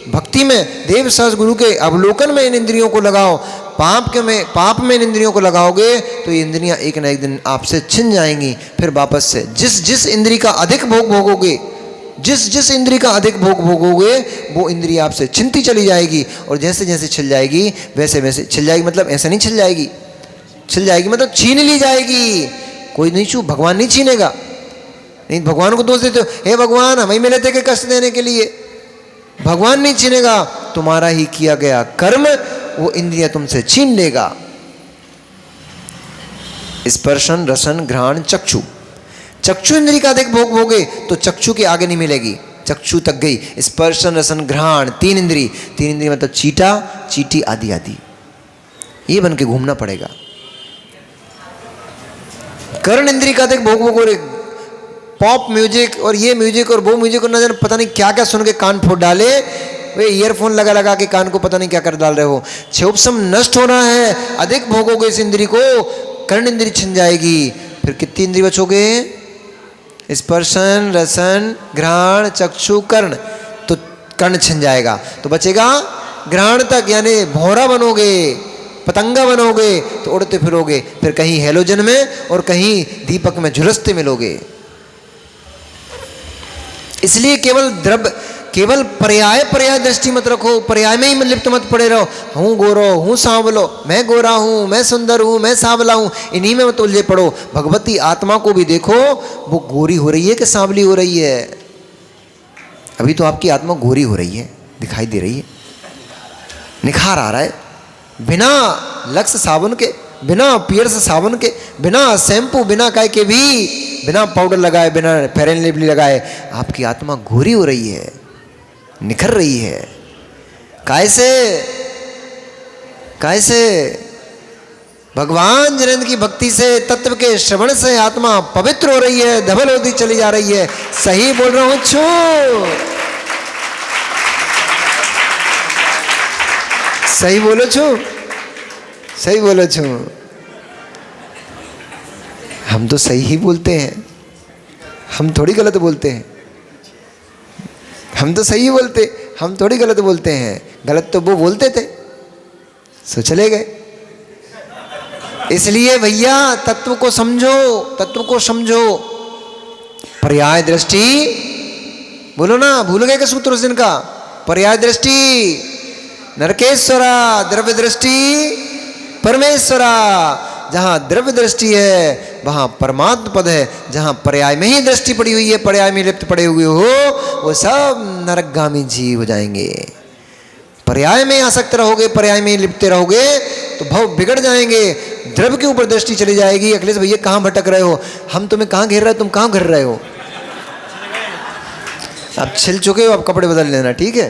Speaker 1: भक्ति में, देव सहज गुरु के अवलोकन में इन इंद्रियों को लगाओ। पाप में इन इंद्रियों को लगाओगे तो ये इंद्रियां एक न एक दिन आपसे छिन जाएंगी। फिर वापस से जिस इंद्री का अधिक भोग भोगोगे, जिस इंद्री का अधिक भोग भोगोगे, वो इंद्री आपसे छिनती चली जाएगी। और जैसे जैसे छिल जाएगी वैसे वैसे छिल जाएगी, मतलब ऐसे नहीं छिल जाएगी, छिल जाएगी मतलब छीन ली जाएगी। कोई नहीं भगवान नहीं छीनेगा। नहीं भगवान को दोष देते हो, हे भगवान हमें मिले थे कि कष्ट देने के लिए, भगवान नहीं छीनेगा। तुम्हारा ही किया गया कर्म वो इंद्रियां तुमसे छीन लेगा। स्पर्शन रसन घ्राण चक्षु, चक्षु इंद्री का अधिक भोग भोगे तो चक्षु के आगे नहीं मिलेगी, चक्षु तक गई। स्पर्शन रसन घ्राण 3 इंद्री, 3 इंद्री मतलब चीटा चीटी आदि आदि, ये बन के घूमना पड़ेगा। कर्ण इंद्री का अधिक भोग भोगोगे, पॉप म्यूजिक और ये म्यूजिक और वो म्यूजिक और न जाने पता नहीं क्या क्या सुन के कान फोड़ डाले, वे ईयरफोन लगा लगा के कान को पता नहीं क्या कर डाल रहे हो। क्षोभसम नष्ट हो रहा है, अधिक भोगोगे इस इंद्री को, कर्ण इंद्री छिन जाएगी। फिर कितनी इंद्री बचोगे? स्पर्शन रसन घ्राण चक्षु कर्ण, तो कर्ण छिन जाएगा तो बचेगा घ्राण तक, यानी भौरा बनोगे, पतंगा बनोगे, तो उड़ते फिरोगे, फिर कहीं हेलोजन में और कहीं दीपक में झुलसते मिलोगे। इसलिए केवल पर्याय दृष्टि मत रखो, पर्याय में ही लिप्त मत पड़े रहो। हूँ गोरो, हूँ सांवलो, मैं गोरा हूँ, मैं सुंदर हूँ, मैं सांवला हूँ, इन्हीं में मत उलझे पड़ो। भगवती आत्मा को भी देखो, वो गोरी हो रही है कि सांवली हो रही है? अभी तो आपकी आत्मा गोरी हो रही है, दिखाई दे रही है, निखार आ रहा है। बिना लक्स साबुन के, बिना पियर्स साबुन के, बिना शैम्पू, बिना काय के भी, बिना पाउडर लगाए, बिना फेयर एंड लवली लगाए आपकी आत्मा गोरी हो रही है, निखर रही है। कैसे? भगवान जिनेंद्र की भक्ति से, तत्व के श्रवण से आत्मा पवित्र हो रही है, धवल होती चली जा रही है। सही बोल रहा हूं छू? सही बोलो छू, सही बोलो छू। हम तो सही ही बोलते हैं, हम थोड़ी गलत बोलते हैं। हम तो सही बोलते, हम थोड़ी गलत बोलते हैं। गलत तो वो बोलते थे, सो चले गए। इसलिए भैया तत्व को समझो, तत्व को समझो। पर्याय दृष्टि, बोलो ना, भूल गए क्या सूत्र उस दिन का? पर्याय दृष्टि नरकेश्वरा, द्रव्य दृष्टि परमेश्वरा। जहां द्रव्य दृष्टि है वहां परमात्म पद है। जहां पर्याय में ही दृष्टि पड़ी हुई है, पर्याय में लिप्त पड़े हुए हो, वो सब नरकगामी जीव हो जाएंगे। पर्याय में आसक्त रहोगे, पर्याय में लिप्त रहोगे तो भव बिगड़ जाएंगे। द्रव्य के ऊपर दृष्टि चली जाएगी। अखिलेश भैया कहां भटक रहे हो? हम तुम्हें कहां घेर रहे हो, तुम कहां घेर रहे हो? अब छिल चुके हो, अब कपड़े बदल लेना, ठीक है।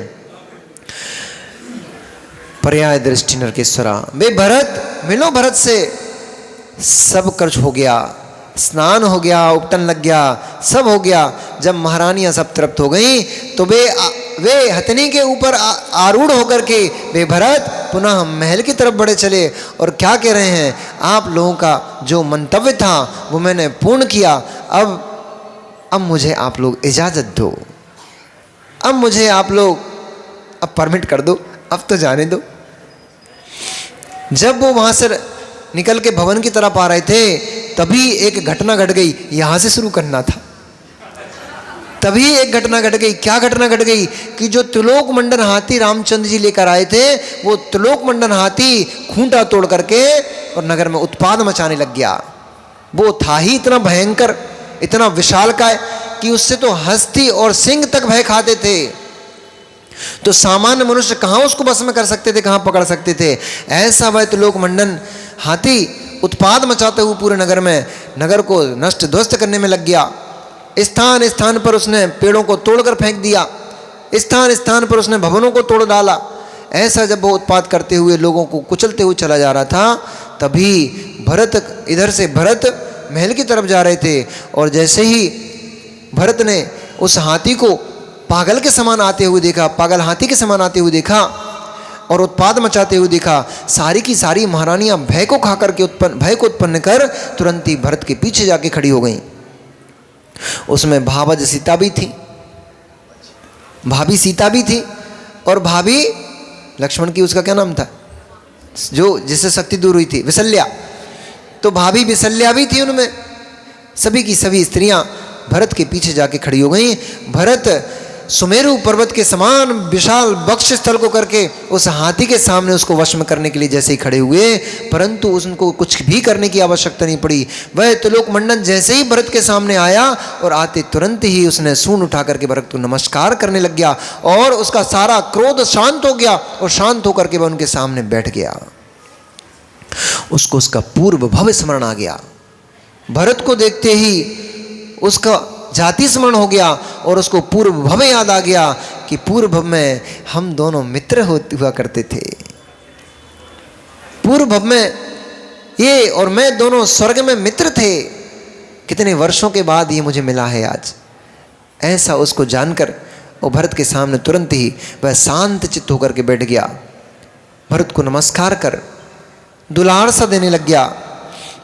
Speaker 1: पर्याय दृष्टि नरकेश्वरा। वे भरत, मिलो भरत से। सब कर्ज हो गया, स्नान हो गया, उपटन लग गया, सब हो गया। जब महारानियां सब तृप्त हो गई तो वे हथनी के ऊपर आरूढ़ होकर के वे भरत पुनः महल की तरफ बढ़े चले। और क्या कह रहे हैं? आप लोगों का जो मंतव्य था वो मैंने पूर्ण किया। अब मुझे आप लोग इजाज़त दो, अब मुझे आप लोग अब परमिट कर दो, अब तो जाने दो। जब वो वहां से निकल के भवन की तरफ आ रहे थे तभी एक घटना घट गई। यहां से शुरू करना था। तभी एक घटना घट गई। क्या घटना घट गई? कि जो त्रिलोक मंडन हाथी रामचंद्र जी लेकर आए थे, वो त्रिलोक मंडन हाथी खूंटा तोड़ करके और नगर में उत्पाद मचाने लग गया। वो था ही इतना भयंकर, इतना विशालकाय कि उससे तो हस्ती और सिंह तक भय खाते थे। तो सामान्य मनुष्य कहाँ उसको बस में कर सकते थे, कहाँ पकड़ सकते थे? ऐसा वह त्रिलोक मंडन हाथी उत्पाद मचाते हुए पूरे नगर में, नगर को नष्ट ध्वस्त करने में लग गया। स्थान स्थान पर उसने पेड़ों को तोड़कर फेंक दिया, स्थान स्थान पर उसने भवनों को तोड़ डाला। ऐसा जब वो उत्पाद करते हुए लोगों को कुचलते हुए चला जा रहा था, तभी भरत, इधर से भरत महल की तरफ जा रहे थे। और जैसे ही भरत ने उस हाथी को पागल के समान आते हुए देखा, पागल हाथी के समान आते हुए देखा और उत्पाद मचाते हुए देखा, सारी की सारी महारानियां भय को खा करके भय को उत्पन्न कर तुरंत ही भरत के पीछे जाके खड़ी हो गईं। उसमें भावज सीता भी थी, भाभी सीता भी थी, और भाभी लक्ष्मण की, उसका क्या नाम था जो जिससे शक्ति दूर हुई थी? विशल्या। तो भाभी विशल्या भी थी उनमें। सभी की सभी स्त्रियां भरत के पीछे जाके खड़ी हो गईं। भरत सुमेरु पर्वत के समान विशाल वक्ष स्थल को करके उस हाथी के सामने उसको वश में करने के लिए जैसे ही खड़े हुए, परंतु उनको कुछ भी करने की आवश्यकता नहीं पड़ी। वह त्रिलोक मंडन जैसे ही भरत के सामने आया और आते तुरंत ही उसने सूंड उठा करके भरत को नमस्कार करने लग गया और उसका सारा क्रोध शांत हो गया और शांत होकर के वह उनके सामने बैठ गया। उसको उसका पूर्व भव स्मरण आ गया। भरत को देखते ही उसका जाति स्मरण हो गया और उसको पूर्व भव याद आ गया कि पूर्व भव में हम दोनों मित्र हुआ करते थे। पूर्व भव में ये और मैं दोनों स्वर्ग में मित्र थे। कितने वर्षों के बाद ये मुझे मिला है आज। ऐसा उसको जानकर वो भरत के सामने तुरंत ही वह शांत चित्त होकर के बैठ गया। भरत को नमस्कार कर दुलार सा देने लग गया।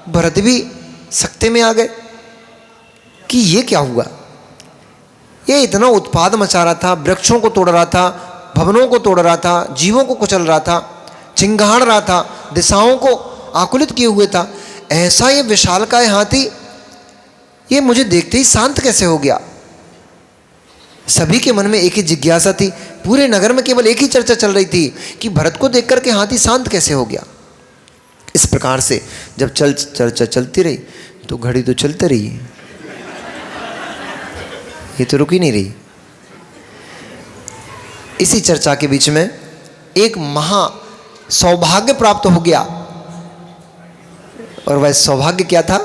Speaker 1: भरत भी सकते में आ गए कि ये क्या हुआ? ये इतना उत्पाद मचा रहा था, वृक्षों को तोड़ रहा था, भवनों को तोड़ रहा था, जीवों को कुचल रहा था, चिंगाड़ रहा था, दिशाओं को आकुलित किए हुए था। ऐसा ये विशालकाय हाथी ये मुझे देखते ही शांत कैसे हो गया? सभी के मन में एक ही जिज्ञासा थी। पूरे नगर में केवल एक ही चर्चा चल रही थी कि भरत को देख करके हाथी शांत कैसे हो गया। इस प्रकार से जब चर्चा चलती रही तो घड़ी तो चलती रही, ये तो रुक ही नहीं रही। इसी चर्चा के बीच में एक महा सौभाग्य प्राप्त हो गया। और वह सौभाग्य क्या था?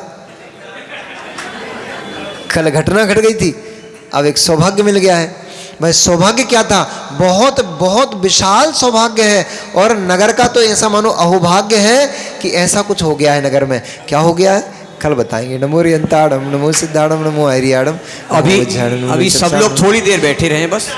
Speaker 1: कल घटना घट गई थी, अब एक सौभाग्य मिल गया है। वह सौभाग्य क्या था? बहुत बहुत विशाल सौभाग्य है। और नगर का तो ऐसा मानो अहोभाग्य है कि ऐसा कुछ हो गया है नगर में। क्या हो गया है कल बताएंगे। नमो रियंताड़म, नमो सिद्धाड़म, नमो आर्याड़म।
Speaker 2: अभी सब लोग थोड़ी देर बैठे रहे बस।